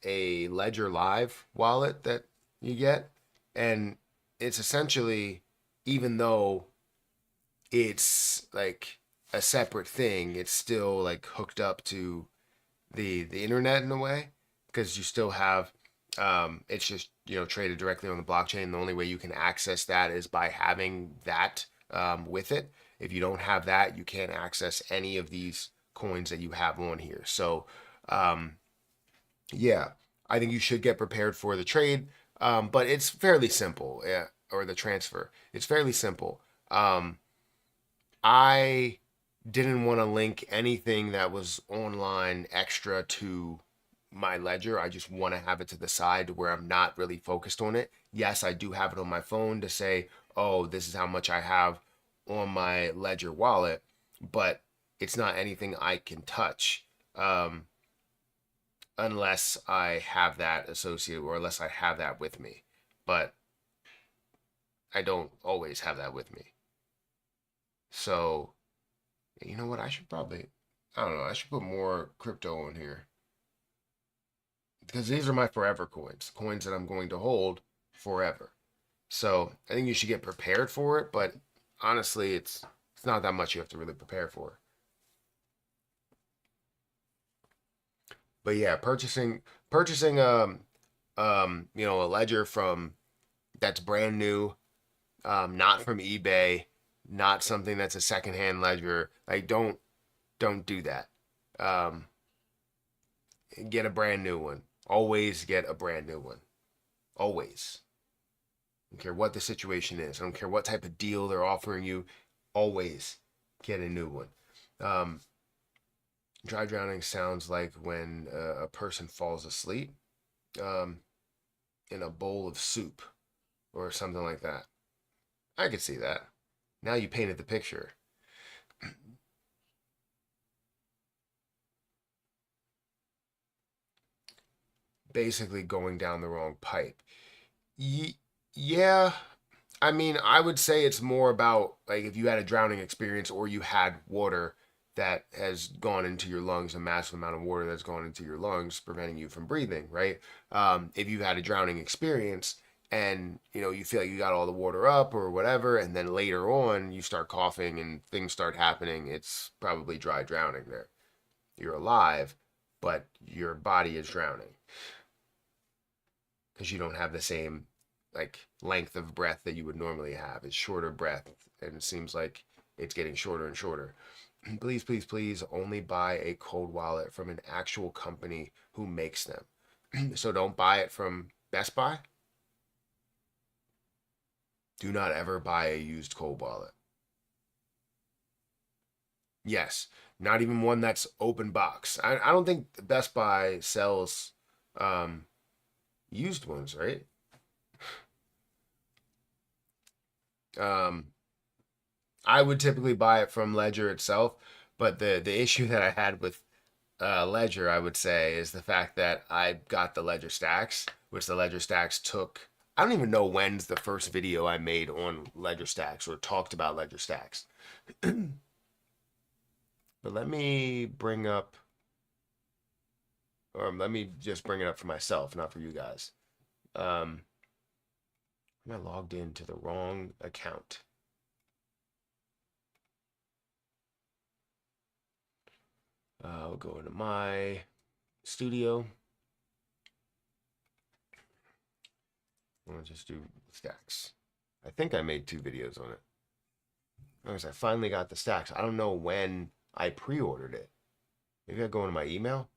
a Ledger Live wallet that you get, and it's essentially, even though it's like a separate thing, it's still like hooked up to the internet in a way, because you still have it's just, you know, traded directly on the blockchain. The only way you can access that is by having that with it. If you don't have that, you can't access any of these coins that you have on here. So um, yeah, I think you should get prepared for the trade, but it's fairly simple. Yeah, or the transfer. It's fairly simple. I didn't want to link anything that was online extra to my ledger. I just want to have it to the side where I'm not really focused on it. Yes, I do have it on my phone to say, oh, this is how much I have on my ledger wallet, but it's not anything I can touch unless I have that associated, or unless I have that with me. But I don't always have that with me. So, you know what? I don't know, I should put more crypto on here, because these are my forever coins, coins that I'm going to hold forever. So I think you should get prepared for it, but honestly, it's not that much you have to really prepare for. But yeah, purchasing you know, a ledger from that's brand new, not from eBay, not something that's a secondhand ledger. Like, don't do that. Um, get a brand new one. Always get a brand new one. Always. I don't care what the situation is. I don't care what type of deal they're offering you. Always get a new one. Um, dry drowning sounds like when a person falls asleep um, in a bowl of soup or something like that. I could see that. Now you painted the picture. Basically going down the wrong pipe. Yeah, I mean, I would say it's more about like if you had a drowning experience, or you had water that has gone into your lungs, a massive amount of water that's gone into your lungs, preventing you from breathing, right? If you've had a drowning experience and you know you feel like you got all the water up or whatever, and then later on you start coughing and things start happening, it's probably dry drowning there. You're alive, but your body is drowning because you don't have the same like length of breath that you would normally have. It's shorter breath, and it seems like it's getting shorter and shorter. Please, please, please only buy a cold wallet from an actual company who makes them. So don't buy it from Best Buy. Do not ever buy a used cold wallet. Yes, not even one that's open box. I don't think Best Buy sells um, used ones, right? Um, I would typically buy it from Ledger itself, but the issue that I had with Ledger, I would say, is the fact that I got the Ledger Stacks, which the Ledger Stacks took. I don't even know when's the first video I made on Ledger Stacks or talked about Ledger Stacks. But let me bring up, or let me just bring it up for myself, not for you guys. Um, I logged into the wrong account. I'll go into my studio. I'm gonna just do stacks. I think I made 2 videos on it. Because I finally got the stacks. I don't know when I pre-ordered it. Maybe I go into my email.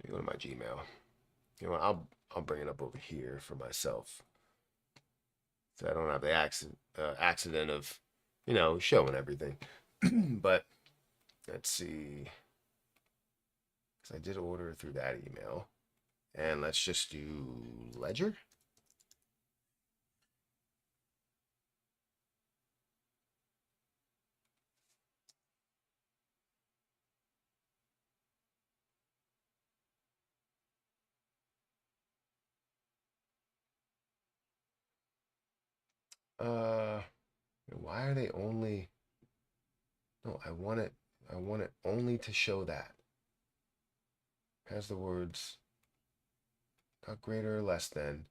Go to my Gmail. You know what? I'll bring it up over here for myself, so I don't have the accident of, you know, showing everything. But let's see, because I did order through that email, and let's just do Ledger. Uh, why are they only? No, I want it only to show that. Has the words not greater or less than.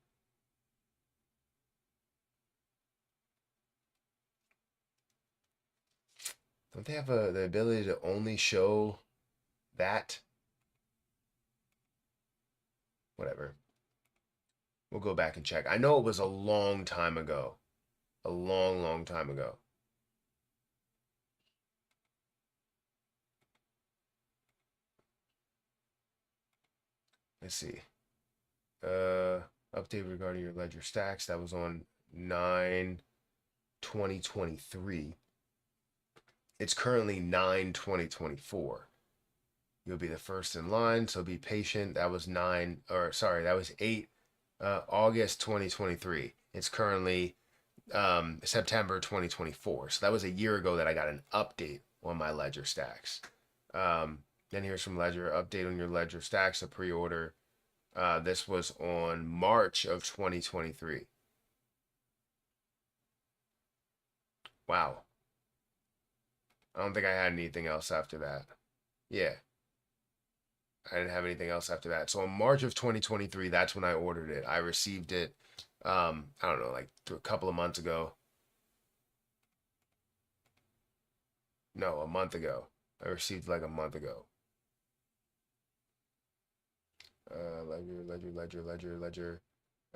Don't they have the ability to only show that? Whatever. We'll go back and check. I know it was a long time ago. A long, long time ago. Let's see. Update regarding your ledger stacks. That was on 9/2023. It's currently 9/2024. You'll be the first in line, so be patient. That was 9, or sorry, that was 8 August 2023. It's currently September 2024. So that was a year ago that I got an update on my ledger stacks. Then here's some ledger update on your ledger stacks, a pre-order. This was on March of 2023. Wow. I don't think I had anything else after that. Yeah, I didn't have anything else after that. So in March of 2023, that's when I ordered it. I received it, I don't know, like a couple of months ago. No, a month ago. I received like a month ago. Ledger.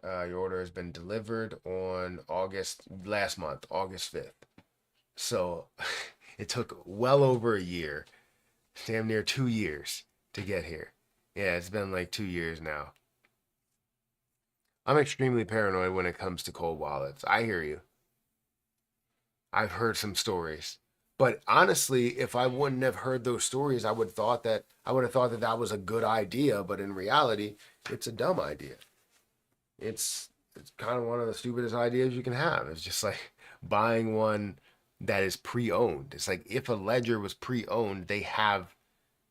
Your order has been delivered on last month, August 5th. So it took well over a year, damn near 2 years to get here. Yeah, it's been like 2 years now. I'm extremely paranoid when it comes to cold wallets. I hear you. I've heard some stories. But honestly, if I wouldn't have heard those stories, I would have thought that that was a good idea, but in reality, it's a dumb idea. It's kind of one of the stupidest ideas you can have. It's just like buying one that is pre-owned. It's like if a ledger was pre-owned, they have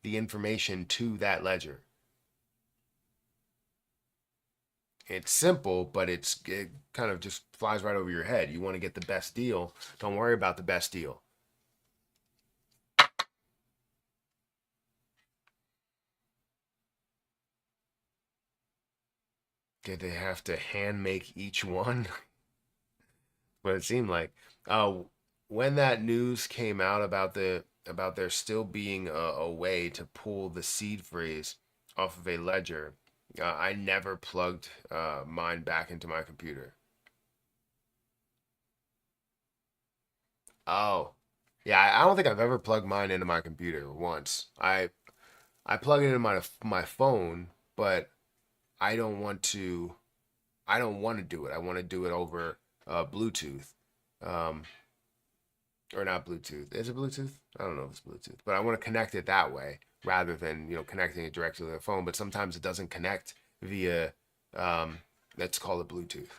the information to that ledger. It's simple, but it kind of just flies right over your head. You want to get the best deal. Don't worry about the best deal. Did they have to hand make each one? What it seemed like. Uh, when that news came out about there still being a way to pull the seed phrase off of a ledger, I never plugged mine back into my computer. Oh, yeah, I don't think I've ever plugged mine into my computer once. I plug it into my phone, but I don't want to. I don't want to do it. I want to do it over Bluetooth. Um, or not Bluetooth. Is it Bluetooth? I don't know if it's Bluetooth, but I want to connect it that way rather than connecting it directly to the phone. But sometimes it doesn't connect via let's call it Bluetooth.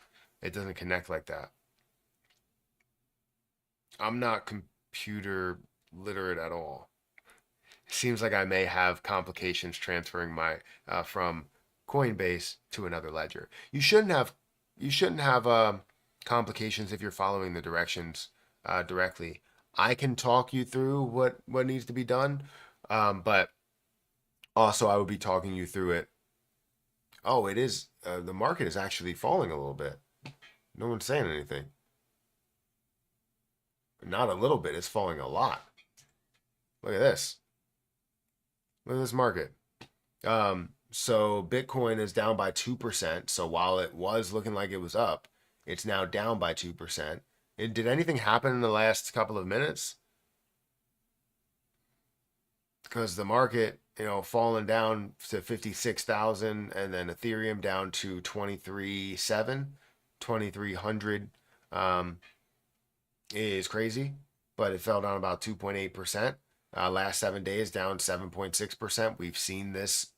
It doesn't connect like that. I'm not computer literate at all. Seems like I may have complications transferring my from Coinbase to another ledger. You shouldn't have complications if you're following the directions directly. I can talk you through what needs to be done, but also I would be talking you through it. Oh, it is the market is actually falling a little bit. No one's saying anything. Not a little bit. It's falling a lot. Look at this. Look at this market. So Bitcoin is down by 2%. So while it was looking like it was up, it's now down by 2%. Did anything happen in the last couple of minutes? Because the market, falling down to 56,000 and then Ethereum down to 23.7, 2,300 is crazy, but it fell down about 2.8%. Last 7 days down 7.6%. We've seen this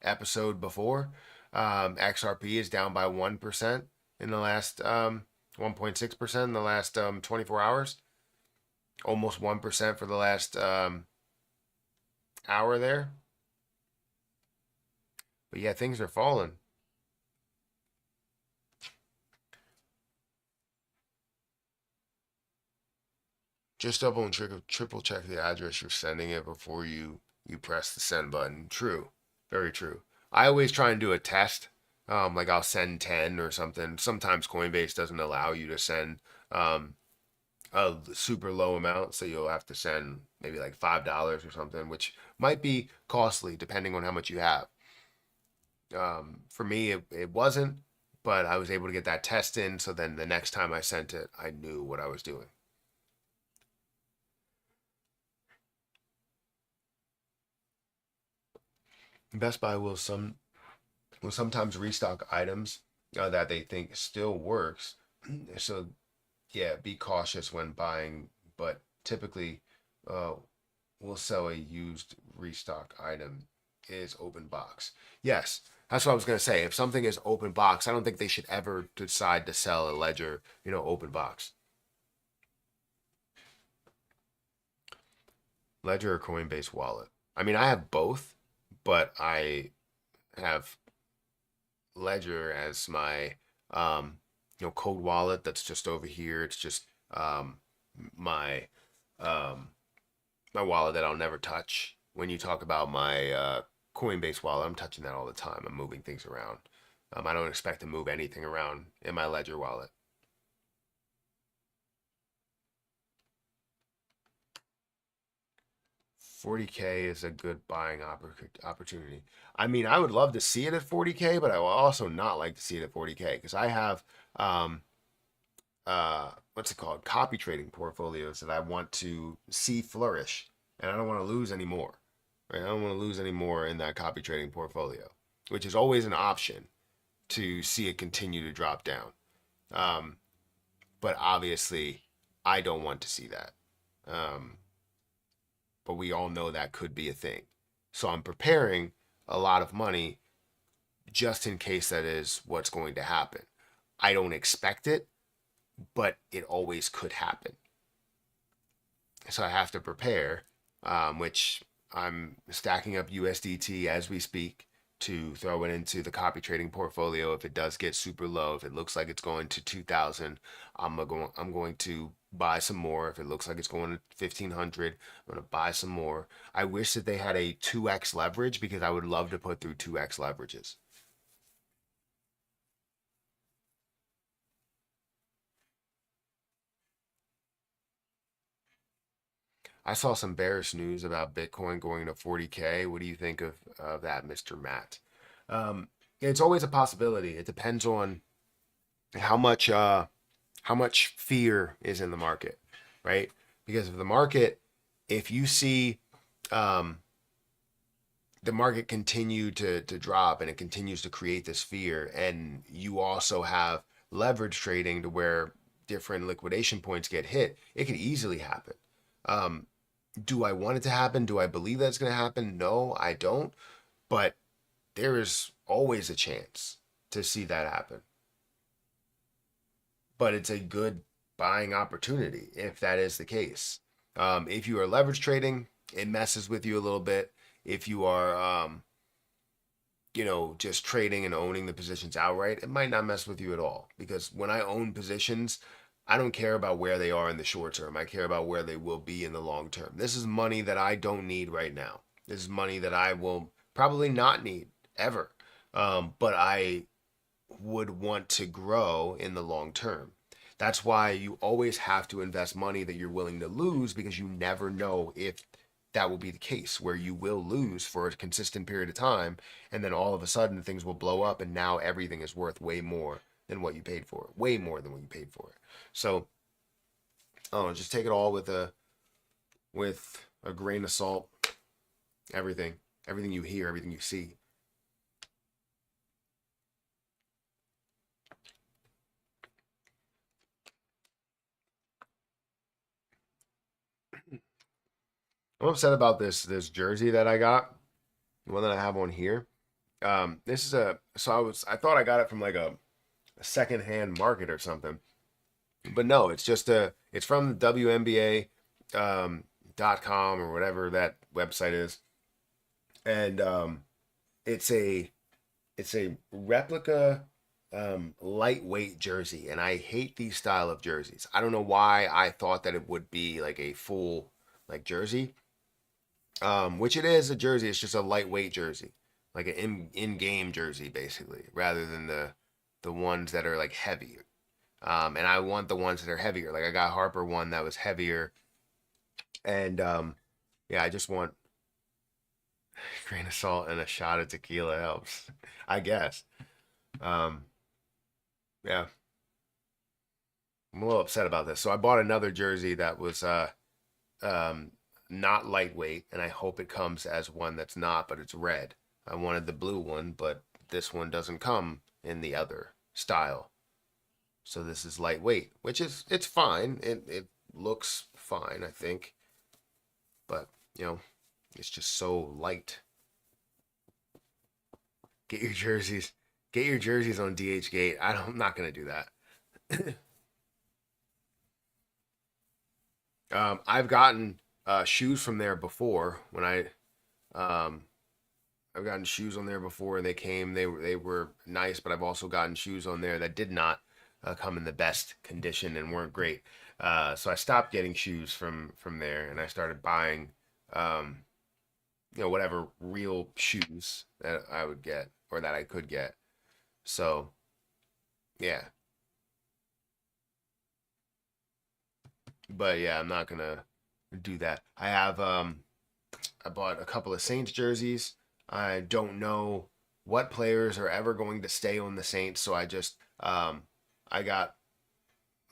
episode before. XRP is down by 1% in the last 1.6% in the last 24 hours. Almost 1% for the last hour there. But yeah, things are falling. Just double and triple check the address you're sending it before you press the send button. True, very true. I always try and do a test. Like I'll send 10 or something. Sometimes Coinbase doesn't allow you to send um, a super low amount, so you'll have to send maybe like $5 or something, which might be costly depending on how much you have. For me, it wasn't, but I was able to get that test in, so then the next time I sent it, I knew what I was doing. Best Buy will sometimes restock items that they think still works. So yeah, be cautious when buying, but typically uh, will sell a used restock item is open box. Yes, that's what I was gonna say. If something is open box, I don't think they should ever decide to sell a ledger, open box. Ledger or Coinbase wallet. I mean, I have both, but I have Ledger as my cold wallet that's just over here. It's just my um, my wallet that I'll never touch. When you talk about my Coinbase wallet, I'm touching that all the time. I'm moving things around. I don't expect to move anything around in my Ledger wallet. 40K is a good buying opportunity. I mean, I would love to see it at 40K, but I will also not like to see it at 40K because I have um, what's it called? Copy trading portfolios that I want to see flourish, and I don't want to lose any more. Right? I don't want to lose any more in that copy trading portfolio, which is always an option to see it continue to drop down. Um, but obviously, I don't want to see that. Um, but we all know that could be a thing. So I'm preparing a lot of money just in case that is what's going to happen. I don't expect it, but it always could happen. So I have to prepare, which I'm stacking up USDT as we speak to throw it into the copy trading portfolio. If it does get super low, if it looks like it's going to 2,000, I'm going to buy some more. If it looks like it's going to 1,500, I'm going to buy some more. I wish that they had a 2x leverage because I would love to put through 2x leverages. I saw some bearish news about Bitcoin going to 40K. What do you think of that, Mr. Matt? Um, it's always a possibility. It depends on how much how much fear is in the market, right? Because if the market, if you see um, the market continue to drop and it continues to create this fear, and you also have leverage trading to where different liquidation points get hit, it could easily happen. Um, do I want it to happen? Do I believe that's going to happen? No, I don't. But there is always a chance to see that happen. But it's a good buying opportunity if that is the case. If you are leverage trading, it messes with you a little bit. If you are, just trading and owning the positions outright, it might not mess with you at all. Because when I own positions, I don't care about where they are in the short term. I care about where they will be in the long term. This is money that I don't need right now. This is money that I will probably not need ever. But I would want to grow in the long term. That's why you always have to invest money that you're willing to lose because you never know if that will be the case where you will lose for a consistent period of time and then all of a sudden things will blow up and now everything is worth way more than what you paid for it, way more than what you paid for it. So, oh, just take it all with a grain of salt. Everything, everything you hear, everything you see. I'm upset about this jersey that I got, the one that I have on here. This is I thought I got it from like a secondhand market or something, but no, it's from the WNBA .com or whatever that website is, and it's a replica lightweight jersey, and I hate these style of jerseys. I don't know why I thought that it would be like a full like jersey, which it is a jersey. It's just a lightweight jersey, like an in game jersey basically, rather than the ones that are like heavier. And I want the ones that are heavier. Like I got Harper one that was heavier, and yeah, I just want a grain of salt and a shot of tequila helps, I guess. Um, yeah, I'm a little upset about this. So I bought another jersey that was um, not lightweight, and I hope it comes as one that's not, but it's red. I wanted the blue one, but this one doesn't come in the other style. So this is lightweight, which is it's fine. It looks fine, I think, but you know, it's just so light. Get your jerseys, get your jerseys on DH Gate. I'm not gonna do that. I've gotten shoes from there before when um, I've gotten shoes on there before and they came. They were nice, but I've also gotten shoes on there that did not come in the best condition and weren't great. So I stopped getting shoes from there and I started buying, um, whatever real shoes that I would get or that I could get. So yeah, but yeah, I'm not gonna do that. I bought a couple of Saints jerseys. I don't know what players are ever going to stay on the Saints, so I got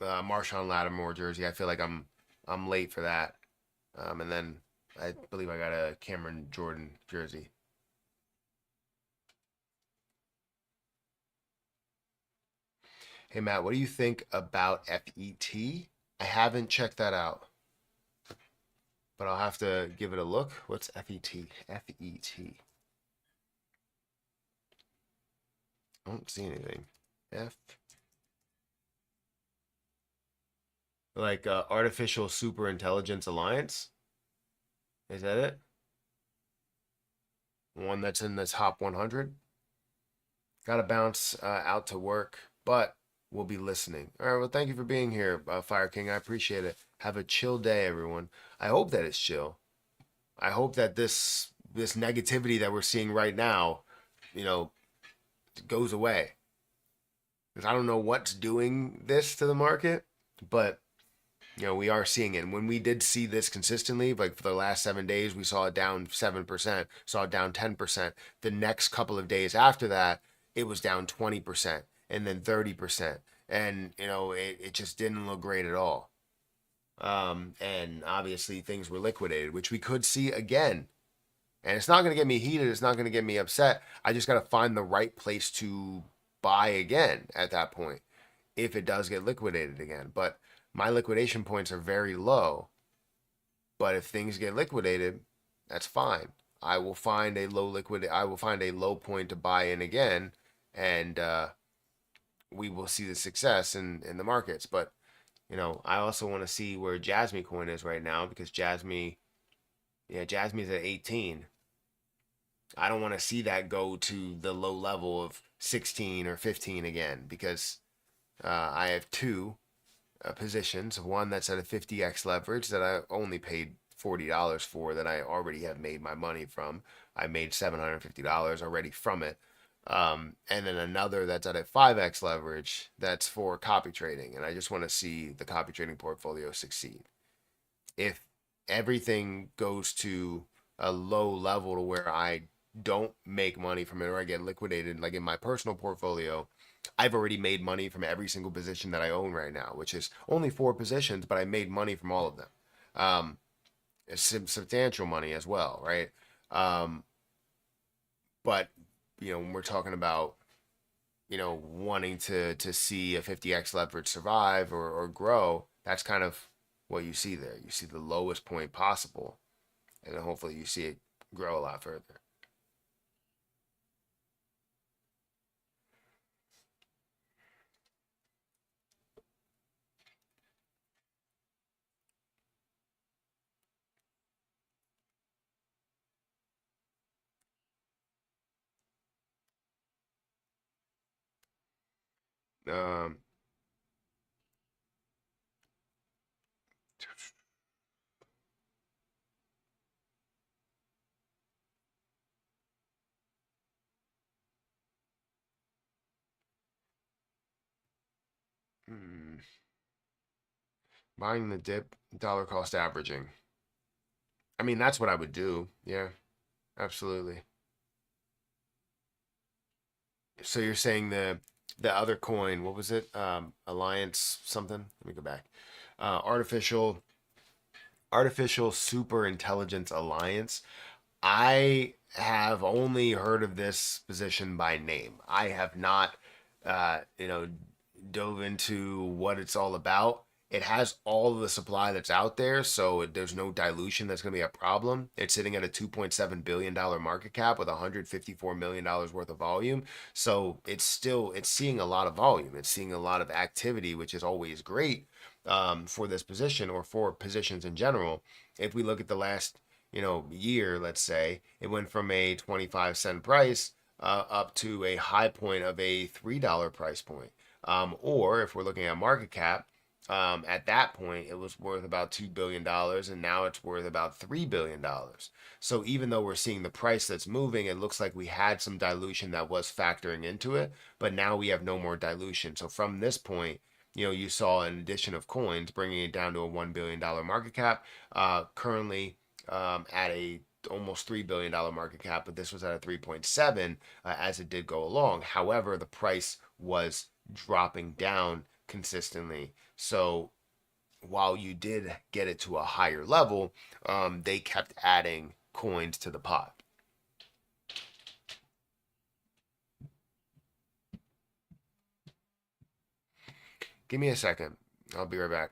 Marshawn Lattimore jersey. I feel like I'm late for that. And then I believe I got a Cameron Jordan jersey. Hey Matt, what do you think about FET? I haven't checked that out, but I'll have to give it a look. What's FET? FET. I don't see anything. F like Artificial Super Intelligence Alliance. Is that it? One that's in the top 100. Got to bounce out to work, but we'll be listening. All right. Well, thank you for being here, Fire King. I appreciate it. Have a chill day, everyone. I hope that it's chill. I hope that this negativity that we're seeing right now, you know, goes away. Because I don't know what's doing this to the market, but we are seeing it. And when we did see this consistently, like for the last 7 days, we saw it down 7%, saw it down 10%. The next couple of days after that, it was down 20% and then 30%. And, it just didn't look great at all. And obviously things were liquidated, which we could see again. And it's not going to get me heated. It's not going to get me upset. I just got to find the right place to buy again at that point if it does get liquidated again. But my liquidation points are very low. But if things get liquidated, that's fine. I will find a low point to buy in again, and we will see the success in the markets. But I also want to see where JASMY coin is right now because JASMY's at 18. I don't want to see that go to the low level of 16 or 15 again because I have two positions. One that's at a 50x leverage that I only paid $40 for that I already have made my money from. I made $750 already from it. And then another that's at a 5x leverage that's for copy trading. And I just want to see the copy trading portfolio succeed. If everything goes to a low level to where I don't make money from it or I get liquidated, like in my personal portfolio, I've already made money from every single position that I own right now, which is only 4 positions, but I made money from all of them. It's substantial money as well, right? Um, but when we're talking about wanting to see a 50x leverage survive or grow, that's kind of what you see there. You see the lowest point possible, and then hopefully you see it grow a lot further. Um, hmm, buying the dip, dollar cost averaging. I mean, that's what I would do. Yeah, absolutely. So you're saying the other coin, what was it? Alliance something? Let me go back. Artificial Super Intelligence Alliance. I have only heard of this position by name. I have not, dove into what it's all about. It has all of the supply that's out there, so there's no dilution that's going to be a problem. It's sitting at a $2.7 billion market cap with $154 million worth of volume. So it's seeing a lot of volume. It's seeing a lot of activity, which is always great for this position or for positions in general. If we look at the last year, let's say, it went from a 25-cent price up to a high point of a $3 price point. Or if we're looking at market cap, at that point it was worth about $2 billion, and now it's worth about $3 billion. So even though we're seeing the price that's moving, it looks like we had some dilution that was factoring into it, but now we have no more dilution. So from this point, you saw an addition of coins, bringing it down to a $1 billion market cap. Currently, at a almost $3 billion market cap, but this was at a 3.7 as it did go along. However, the price was dropping down consistently. So while you did get it to a higher level, they kept adding coins to the pot. Give me a second. I'll be right back.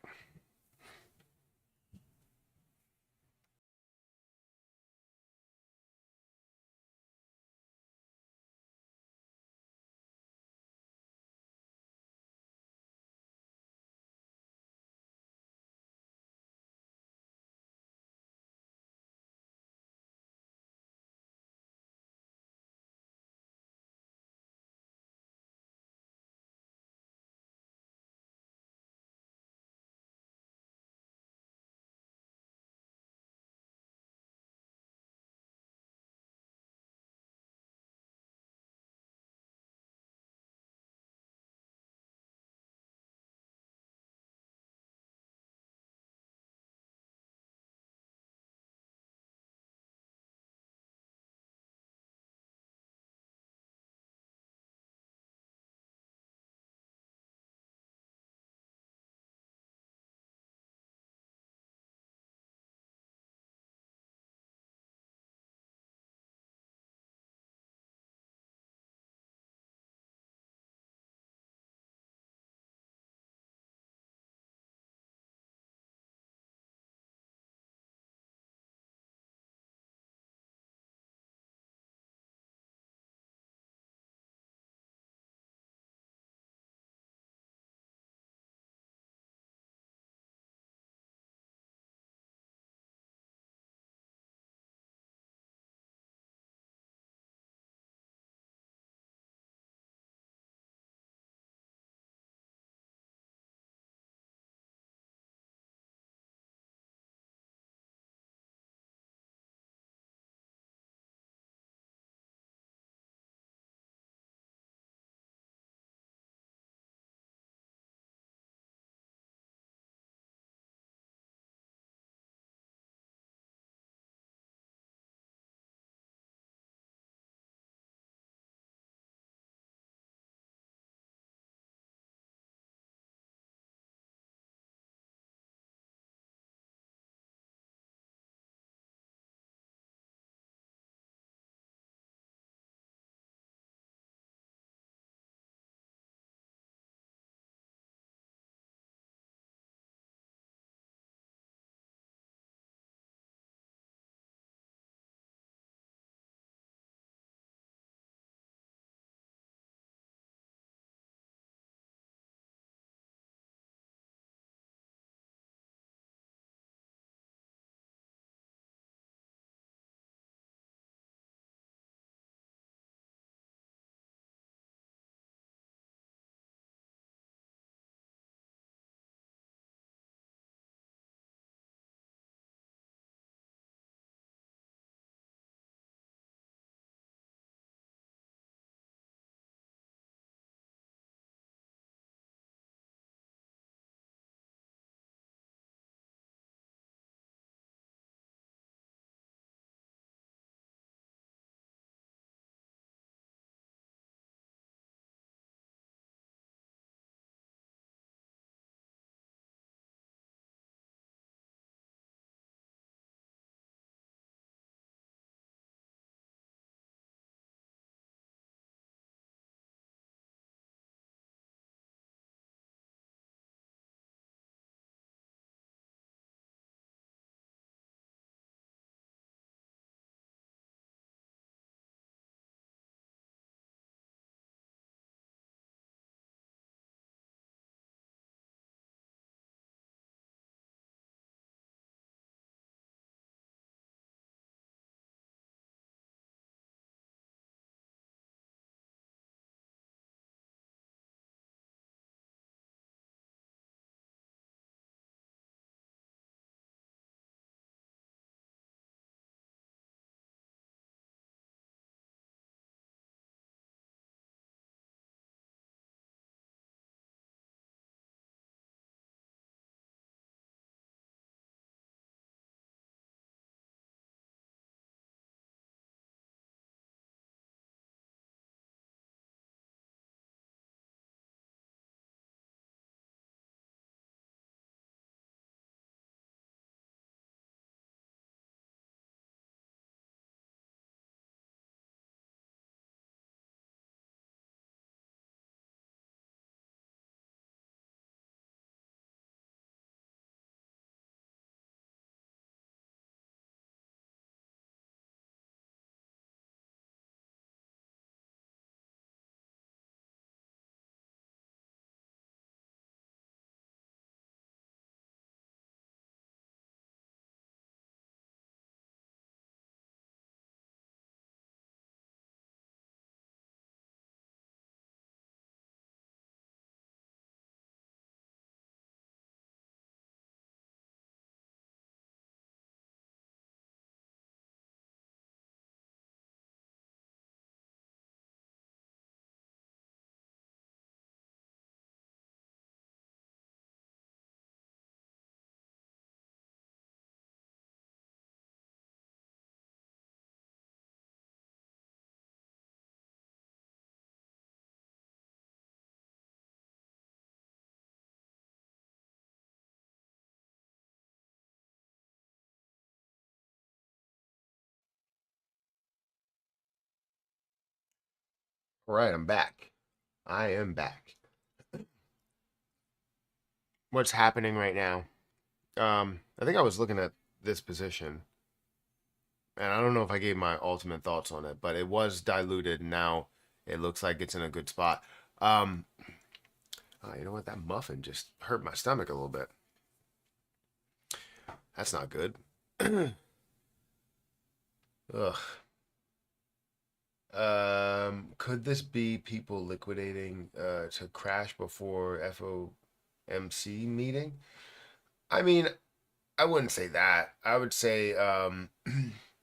All right, I'm back. I am back. What's happening right now? I think I was looking at this position, and I don't know if I gave my ultimate thoughts on it, but it was diluted, and now it looks like it's in a good spot. Um, you know what? That muffin just hurt my stomach a little bit. That's not good. Ugh. Could this be people liquidating to crash before FOMC meeting? I mean, I wouldn't say that. I would say,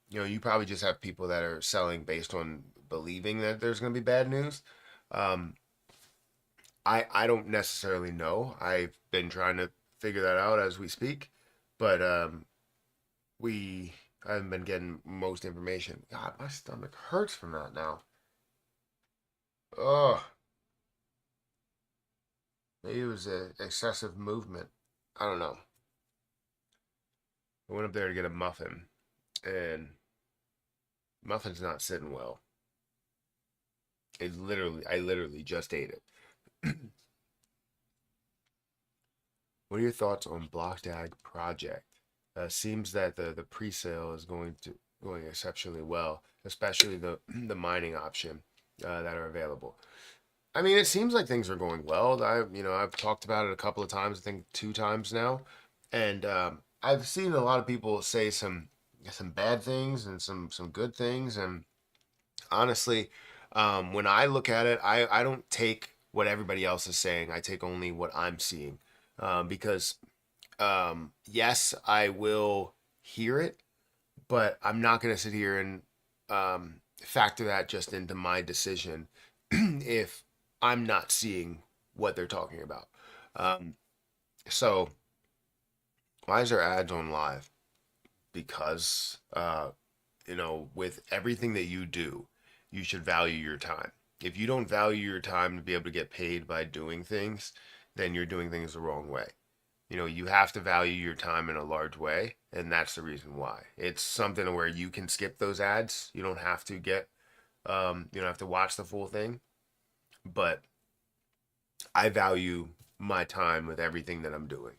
you probably just have people that are selling based on believing that there's going to be bad news. Um, I don't necessarily know. I've been trying to figure that out as we speak, but we I haven't been getting most information. God, my stomach hurts from that now. Oh, maybe it was a excessive movement. I don't know. I went up there to get a muffin, and muffin's not sitting well. I literally just ate it. What are your thoughts on Blockdag project? Seems that the pre-sale is going exceptionally well, especially the mining option that are available. I mean, it seems like things are going well. I've talked about it a couple of times. I think two times now, and I've seen a lot of people say some bad things and some good things. And honestly, when I look at it, I don't take what everybody else is saying. I take only what I'm seeing, because yes, I will hear it, but I'm not going to sit here and factor that just into my decision if I'm not seeing what they're talking about. Um, so why is there ads on live? Because with everything that you do, you should value your time. If you don't value your time to be able to get paid by doing things, then you're doing things the wrong way. You have to value your time in a large way, and that's the reason why. It's something where you can skip those ads. You don't have to you don't have to watch the full thing, but I value my time with everything that I'm doing.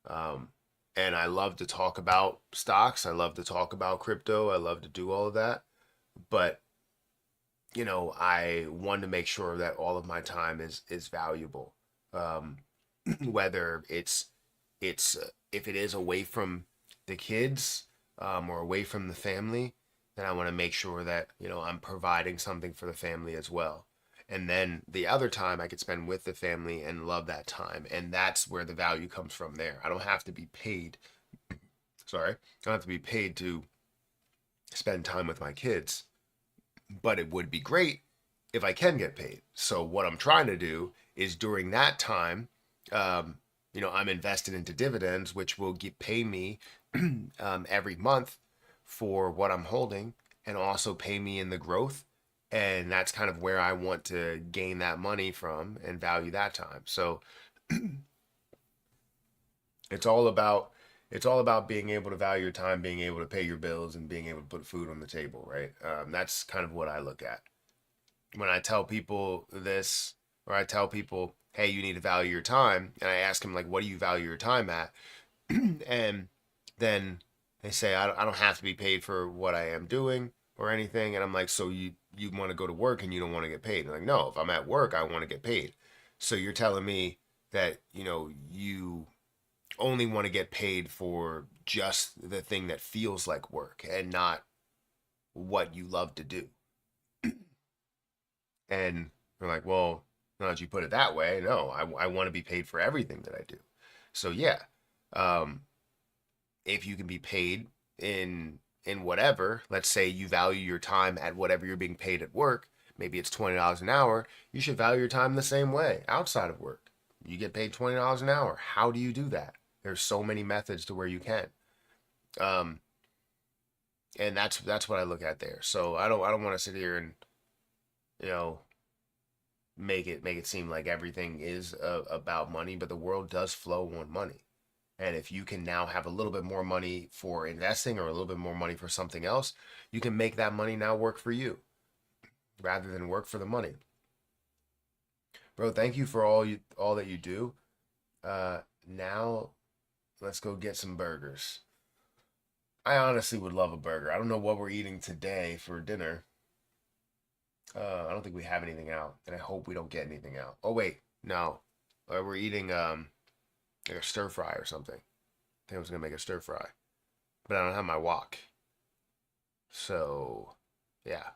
Um, and I love to talk about stocks. I love to talk about crypto. I love to do all of that. But, I want to make sure that all of my time is valuable. Um, whether it's if it is away from the kids, or away from the family, then I want to make sure that I'm providing something for the family as well. And then the other time I could spend with the family and love that time, and that's where the value comes from. There, I don't have to be paid. Sorry, I don't have to be paid to spend time with my kids, but it would be great if I can get paid. So what I'm trying to do is during that time, um, I'm invested into dividends, which will pay me every month for what I'm holding, and also pay me in the growth. And that's kind of where I want to gain that money from and value that time. So it's all about it's all about being able to value your time, being able to pay your bills, and being able to put food on the table, right? That's kind of what I look at when I tell people this, or I tell people, hey, you need to value your time, and I ask them like, what do you value your time at? And then they say, I don't have to be paid for what I am doing or anything. And I'm like, so you want to go to work and you don't want to get paid? And like, no, if I'm at work, I want to get paid. So you're telling me that you only want to get paid for just the thing that feels like work and not what you love to do. And they're like, well, now that you put it that way, no, I want to be paid for everything that I do. So yeah, um, if you can be paid in whatever, let's say you value your time at whatever you're being paid at work, maybe it's $20 an hour, you should value your time the same way outside of work. You get paid $20 an hour. How do you do that? There's so many methods to where you can. Um, and that's what I look at there. So I don't want to sit here and you know make it seem like everything is about money, but the world does flow on money. And if you can now have a little bit more money for investing or a little bit more money for something else, you can make that money now work for you rather than work for the money. Bro, thank you for all that you do. Now let's go get some burgers. I honestly would love a burger. I don't know what we're eating today for dinner. I don't think we have anything out, and I hope we don't get anything out. Oh wait, no. We're eating like a stir fry or something. I think I was gonna make a stir fry, but I don't have my wok. So, yeah.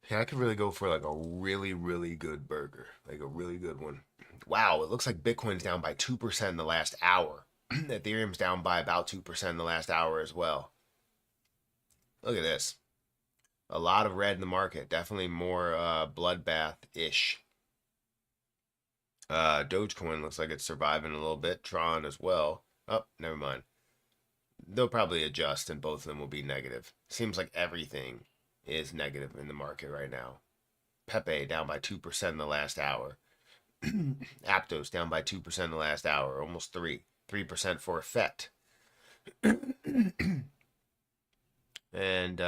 Yeah, I could really go for like a really, really good burger, like a really good one. Wow, it looks like Bitcoin's down by 2% in the last hour. Ethereum's down by about 2% in the last hour as well. Look at this. A lot of red in the market. Definitely more bloodbath-ish. Dogecoin looks like it's surviving a little bit. Tron as well. Oh, never mind. They'll probably adjust and both of them will be negative. Seems like everything is negative in the market right now. Pepe down by 2% in the last hour. Aptos down by 2% in the last hour, almost 3% for FET. And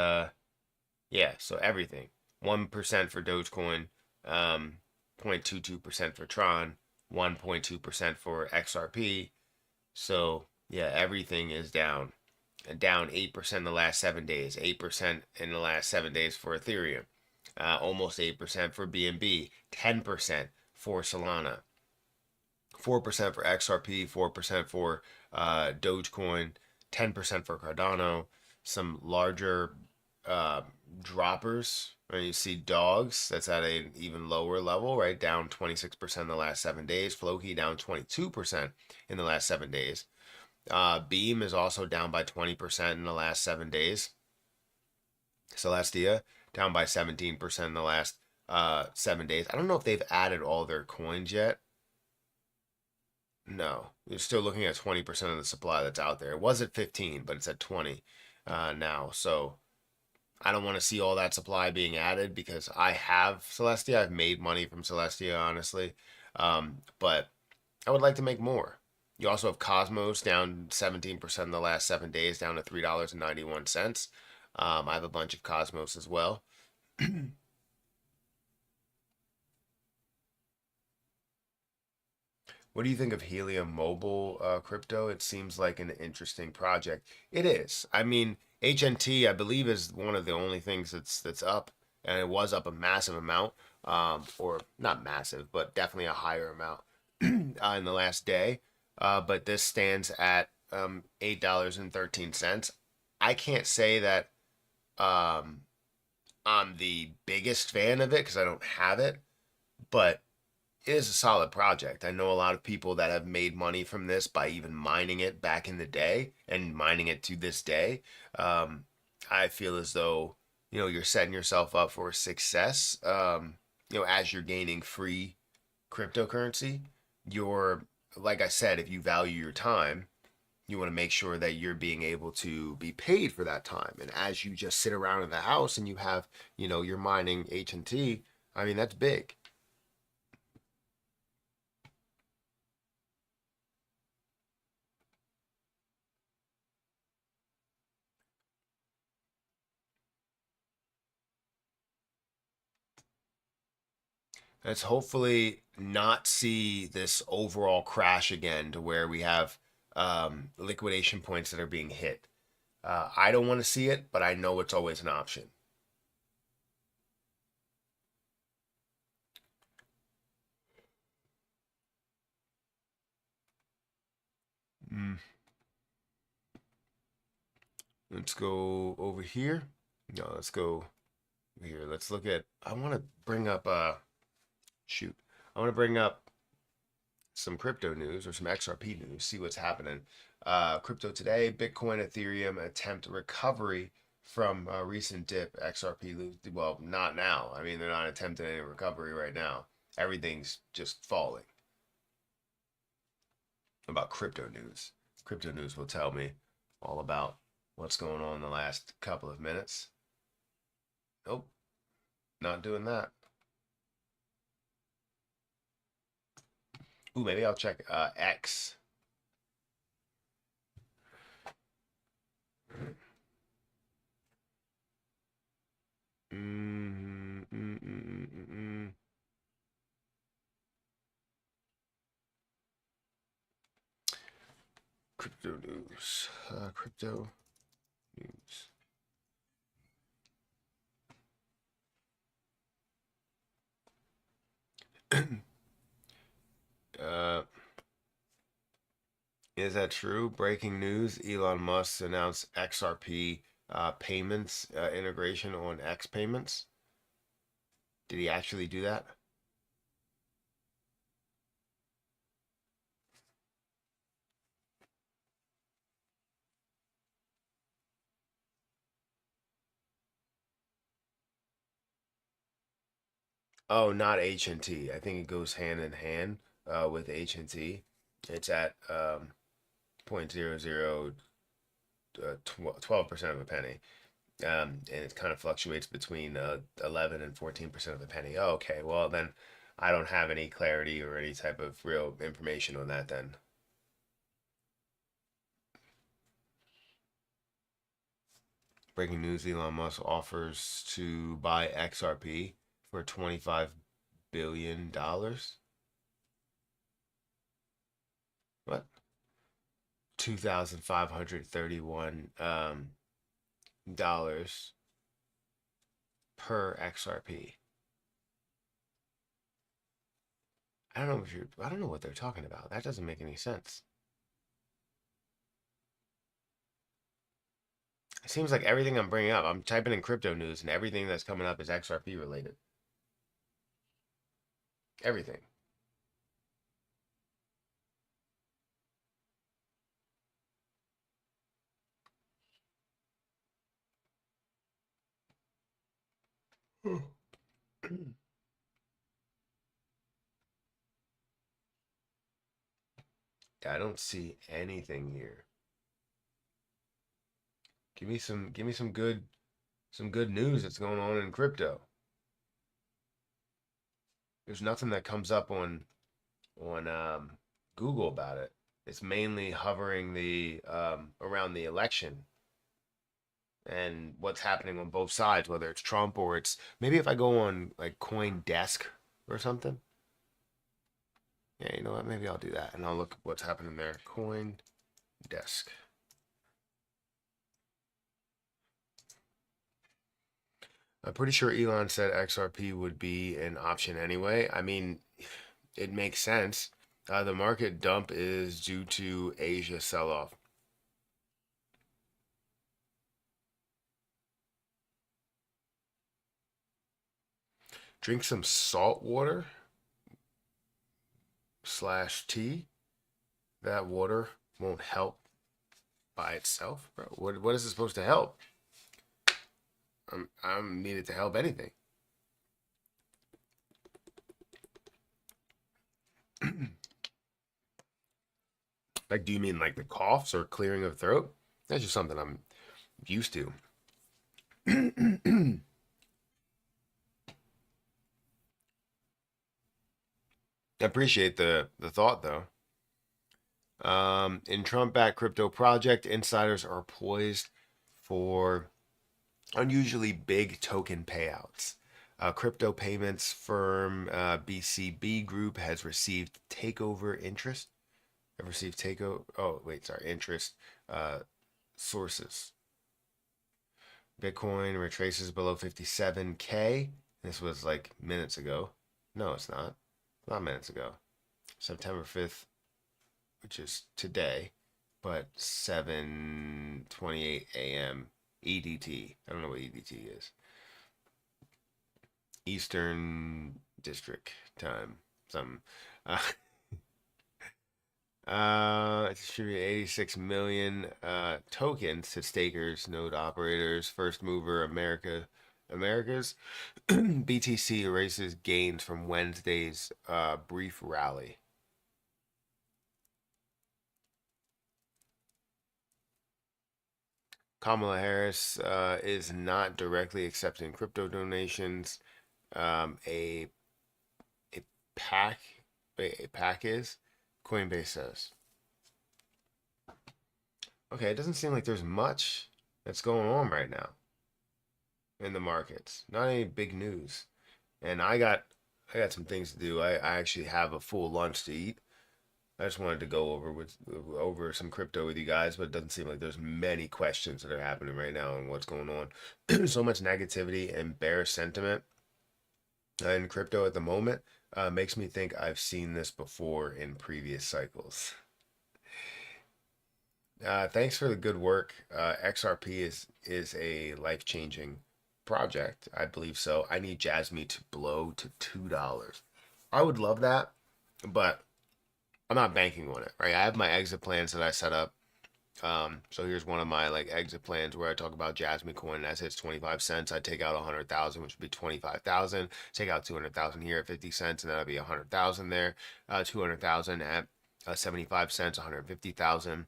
yeah, so everything. 1% for Dogecoin, 0.22% for Tron, 1.2% for XRP. So yeah, everything is down. And down 8% in the last 7 days, 8% in the last 7 days for Ethereum, almost 8% for BNB, 10% for Solana, 4% for XRP, 4% for Dogecoin, 10% for Cardano. Some larger uh, droppers. Right? You see dogs, that's at an even lower level, right? Down 26% in the last 7 days. Floki down 22% in the last 7 days. Beam is also down by 20% in the last 7 days. Celestia down by 17% in the last 7 days. I don't know if they've added all their coins yet. No, you're still looking at 20% of the supply that's out there. It was at 15, but it's at 20 now. So I don't want to see all that supply being added because I have Celestia. I've made money from Celestia, honestly. But I would like to make more. You also have Cosmos down 17% in the last 7 days, down to $3.91. I have a bunch of Cosmos as well. What do you think of Helium Mobile crypto? It seems like an interesting project. It is. I mean, HNT, I believe, is one of the only things that's up, and it was up a massive amount, or not massive, but definitely a higher amount in the last day. But this stands at $8.13. I can't say that um, I'm the biggest fan of it because I don't have it, but it is a solid project. I know a lot of people that have made money from this by even mining it back in the day and mining it to this day. Um, I feel as though, you're setting yourself up for success. As you're gaining free cryptocurrency, you're, like I said, if you value your time, you want to make sure that you're being able to be paid for that time. And as you just sit around in the house and you have, you're mining H&T, I mean, that's big. Let's hopefully not see this overall crash again to where we have liquidation points that are being hit. I don't want to see it, but I know it's always an option. Mm. Let's go over here. No, let's go here. Let's look at. I want to bring up. Shoot. I want to bring up some crypto news or some XRP news. See what's happening. Crypto today. Bitcoin, Ethereum attempt recovery from a recent dip. XRP lose. Well, not now. I mean, they're not attempting any recovery right now. Everything's just falling. About crypto news. Crypto news will tell me all about what's going on in the last couple of minutes. Nope, not doing that. Ooh, maybe I'll check X. Crypto news. Crypto news. uh, is that true? Breaking news: Elon Musk announced XRP payments integration on X payments. Did he actually do that? Oh, not H&T. I think it goes hand in hand with H&T. It's at 0.00 12% of a penny. And it kind of fluctuates between 11 and 14% of a penny. Oh, okay. Well, then I don't have any clarity or any type of real information on that then. Breaking news: Elon Musk offers to buy XRP for $25 billion. What? 2,531 dollars per XRP. I don't know what they're talking about. That doesn't make any sense. It seems like everything I'm bringing up, I'm typing in crypto news, and everything that's coming up is XRP related. Everything. I don't see anything here. Give me some good news that's going on in crypto. There's nothing that comes up on Google about it. It's mainly hovering the around the election and what's happening on both sides, whether it's Trump or it's maybe if I go on like CoinDesk or something. Yeah, you know what? Maybe I'll do that and I'll look what's happening there. CoinDesk. I'm pretty sure Elon said XRP would be an option anyway. I mean, it makes sense. The market dump is due to Asia sell off. Drink some salt water slash tea. That water won't help by itself, bro. What is it supposed to help? I'm needed to help anything. Like, do you mean like the coughs or clearing of throat? That's just something I'm used to. I appreciate the thought though. In Trump-backed crypto project, insiders are poised for unusually big token payouts. Crypto payments firm BCB Group has received takeover interest. Have received takeover. Oh wait, sorry, interest sources. Bitcoin retraces below 57K. This was like minutes ago. No, it's not. Not minutes ago. September 5th, which is today, but 7:28 a.m. EDT. I don't know what EDT is. Eastern District Time. Some. It distributed 86 million tokens to stakers, node operators, first mover Americas. BTC erases gains from Wednesday's brief rally. Kamala Harris is not directly accepting crypto donations. A pack a pack is Coinbase says. Okay, it doesn't seem like there's much that's going on right now in the markets. Not any big news. And I got some things to do. I actually have a full lunch to eat. I just wanted to go over some crypto with you guys, but it doesn't seem like there's many questions that are happening right now on what's going on. So much negativity and bearish sentiment in crypto at the moment makes me think I've seen this before in previous cycles. Thanks for the good work. XRP is a life-changing project. I believe so. I need JASMY to blow to $2. I would love that, but I'm not banking on it, right? I have my exit plans that I set up. So here's one of my like exit plans where I talk about JASMY coin. As it's 25 cents, I take out 100,000, which would be 25,000. Take out 200,000 here at 50 cents, and that'll be 100,000 there. 200,000 at 75 cents, 150,000,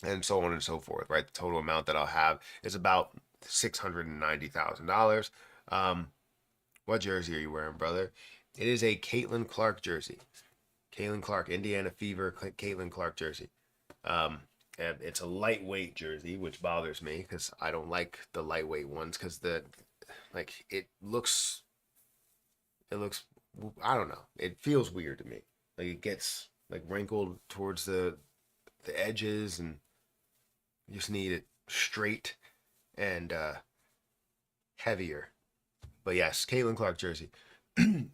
and so on and so forth, right? The total amount that I'll have is about $690,000. What jersey are you wearing, brother? It is a Caitlin Clark jersey. Caitlin Clark, Indiana Fever, Caitlin Clark jersey. And it's a lightweight jersey, which bothers me because I don't like the lightweight ones because it looks, I don't know, it feels weird to me. Like it gets like wrinkled towards the edges, and you just need it straight and heavier. But yes, Caitlin Clark jersey.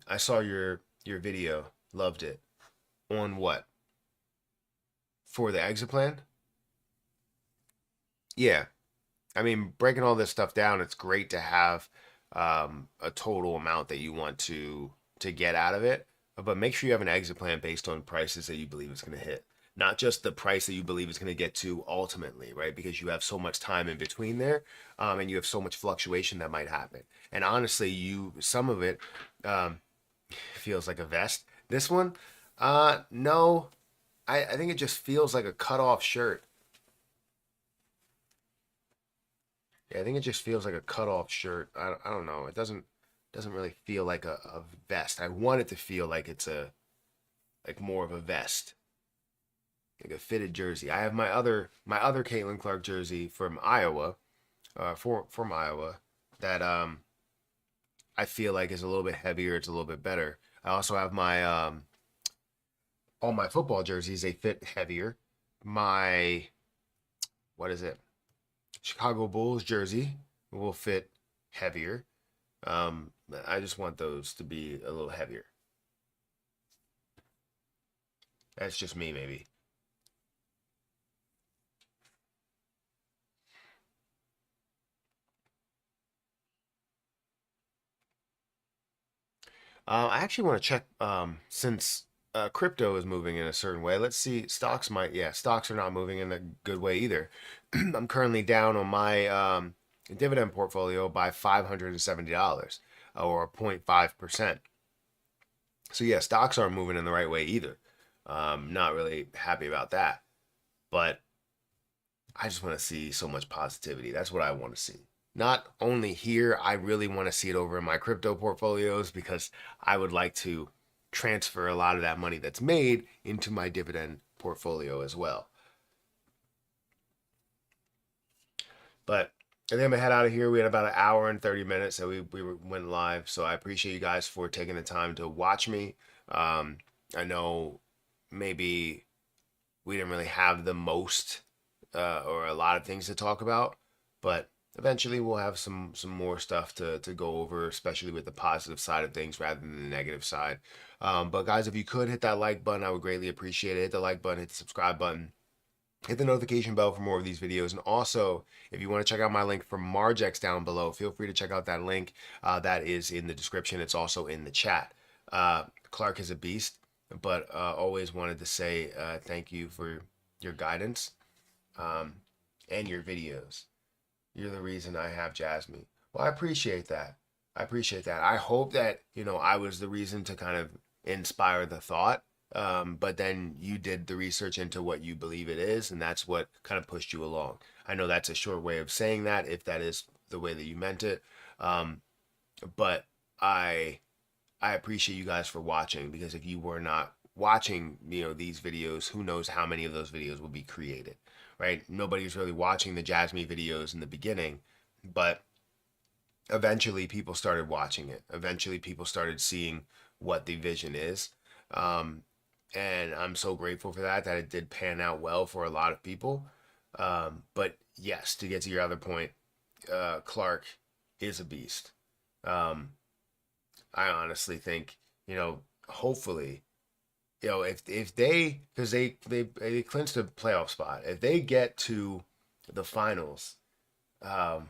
I saw your video, loved it. On what? For the exit plan? Yeah. I mean, breaking all this stuff down, it's great to have a total amount that you want to get out of it, but make sure you have an exit plan based on prices that you believe it's going to hit, not just the price that you believe it's going to get to ultimately, right? Because you have so much time in between there, and you have so much fluctuation that might happen. And honestly, some of it feels like a vest. This one, no, I think it just feels like a cut off shirt. Yeah, I think it just feels like a cut off shirt. I don't know. It doesn't really feel like a vest. I want it to feel like it's like more of a vest, like a fitted jersey. I have my other Caitlin Clark jersey from Iowa, from Iowa, that I feel like is a little bit heavier. It's a little bit better. I also have my all my football jerseys. They fit heavier. My what is it? Chicago Bulls jersey will fit heavier. I just want those to be a little heavier. That's just me, maybe. I actually want to check since crypto is moving in a certain way. Let's see, stocks are not moving in a good way either. I'm currently down on my dividend portfolio by $570 or 0.5%. So yeah, stocks aren't moving in the right way either. Not really happy about that. But I just want to see so much positivity. That's what I want to see. Not only here, I really want to see it over in my crypto portfolios because I would like to transfer a lot of that money that's made into my dividend portfolio as well. But I think I'm gonna head out of here. We had about an hour and 30 minutes that we went live. So I appreciate you guys for taking the time to watch me. I know maybe we didn't really have the most or a lot of things to talk about, but eventually we'll have some more stuff to go over, especially with the positive side of things rather than the negative side. But guys, if you could hit that like button, I would greatly appreciate it. Hit the like button, hit the subscribe button, hit the notification bell for more of these videos. And also, if you want to check out my link for Margex down below, feel free to check out that link. That is in the description. It's also in the chat. Clark is a beast, but always wanted to say thank you for your guidance and your videos. You're the reason I have JASMY. Well, I appreciate that. I appreciate that. I hope that, I was the reason to kind of inspire the thought. But then you did the research into what you believe it is, and that's what kind of pushed you along. I know that's a short way of saying that, if that is the way that you meant it. But I appreciate you guys for watching, because if you were not watching, these videos, who knows how many of those videos will be created, right? Nobody's really watching the JASMY videos in the beginning, but eventually people started watching it. Eventually people started seeing what the vision is. and I'm so grateful for that, that it did pan out well for a lot of people. But yes, to get to your other point, Clark is a beast. Um, I honestly think, hopefully, if they, because they clinched a playoff spot, if they get to the finals, um,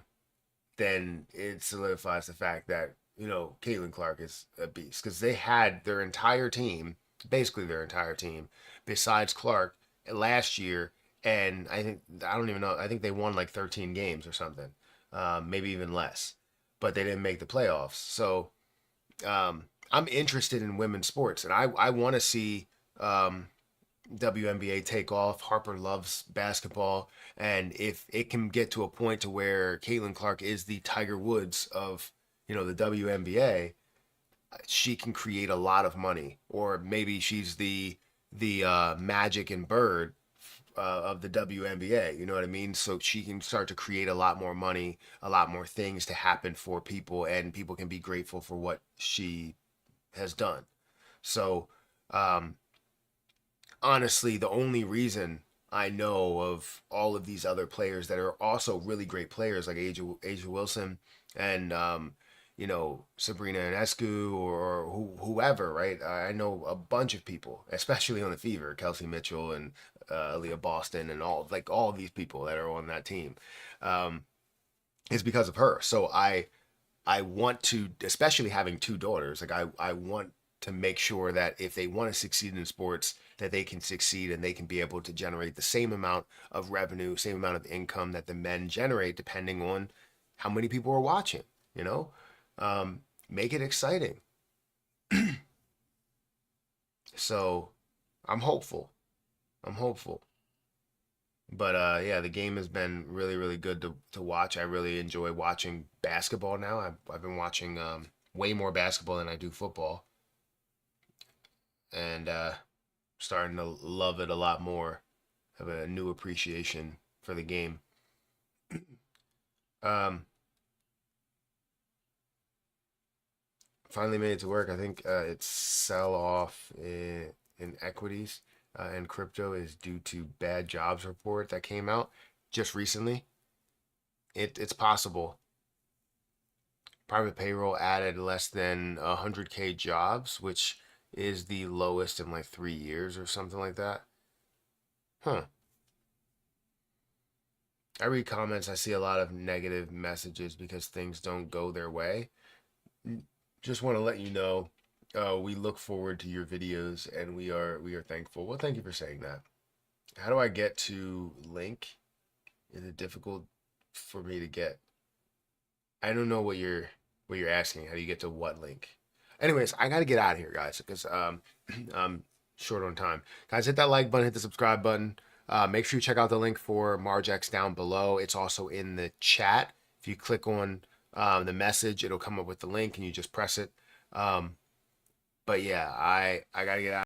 then it solidifies the fact that Caitlin Clark is a beast, because they had their entire team, basically their entire team, besides Clark last year, and I don't even know. I think they won like 13 games or something, maybe even less, but they didn't make the playoffs. So I'm interested in women's sports, and I want to see um, WNBA take off. Harper loves basketball, and if it can get to a point to where Caitlin Clark is the Tiger Woods of the WNBA, she can create a lot of money. Or maybe she's the Magic and Bird of the WNBA. You know what I mean? So she can start to create a lot more money, a lot more things to happen for people, and people can be grateful for what she has done. So um, honestly, the only reason I know of all of these other players that are also really great players, like Asia Wilson and Sabrina Ionescu, or whoever, right? I know a bunch of people, especially on the Fever, Kelsey Mitchell and Aaliyah Boston, and all of these people that are on that team, um, is because of her. So I want to, especially having two daughters, like I want to make sure that if they want to succeed in sports, that they can succeed and they can be able to generate the same amount of revenue, same amount of income that the men generate, depending on how many people are watching. You know, make it exciting. So I'm hopeful. I'm hopeful. But yeah, the game has been really, really good to watch. I really enjoy watching basketball now. I've been watching way more basketball than I do football, and starting to love it a lot more. Have a new appreciation for the game. Um, Finally made it to work. I think its sell off in equities and crypto is due to bad jobs report that came out just recently. It's possible. Private payroll added less than 100K jobs, which is the lowest in like 3 years or something like that. Huh. I read comments, I see a lot of negative messages because things don't go their way. Just want to let you know, we look forward to your videos, and we are thankful. Well, thank you for saying that. How do I get to link? Is it difficult for me to get? I don't know what you're asking. How do you get to what link? Anyways, I gotta get out of here, guys, because I'm short on time. Guys, hit that like button, hit the subscribe button. Make sure you check out the link for Margex down below. It's also in the chat. If you click on the message, it'll come up with the link, and you just press it. Um, but yeah, I gotta get out.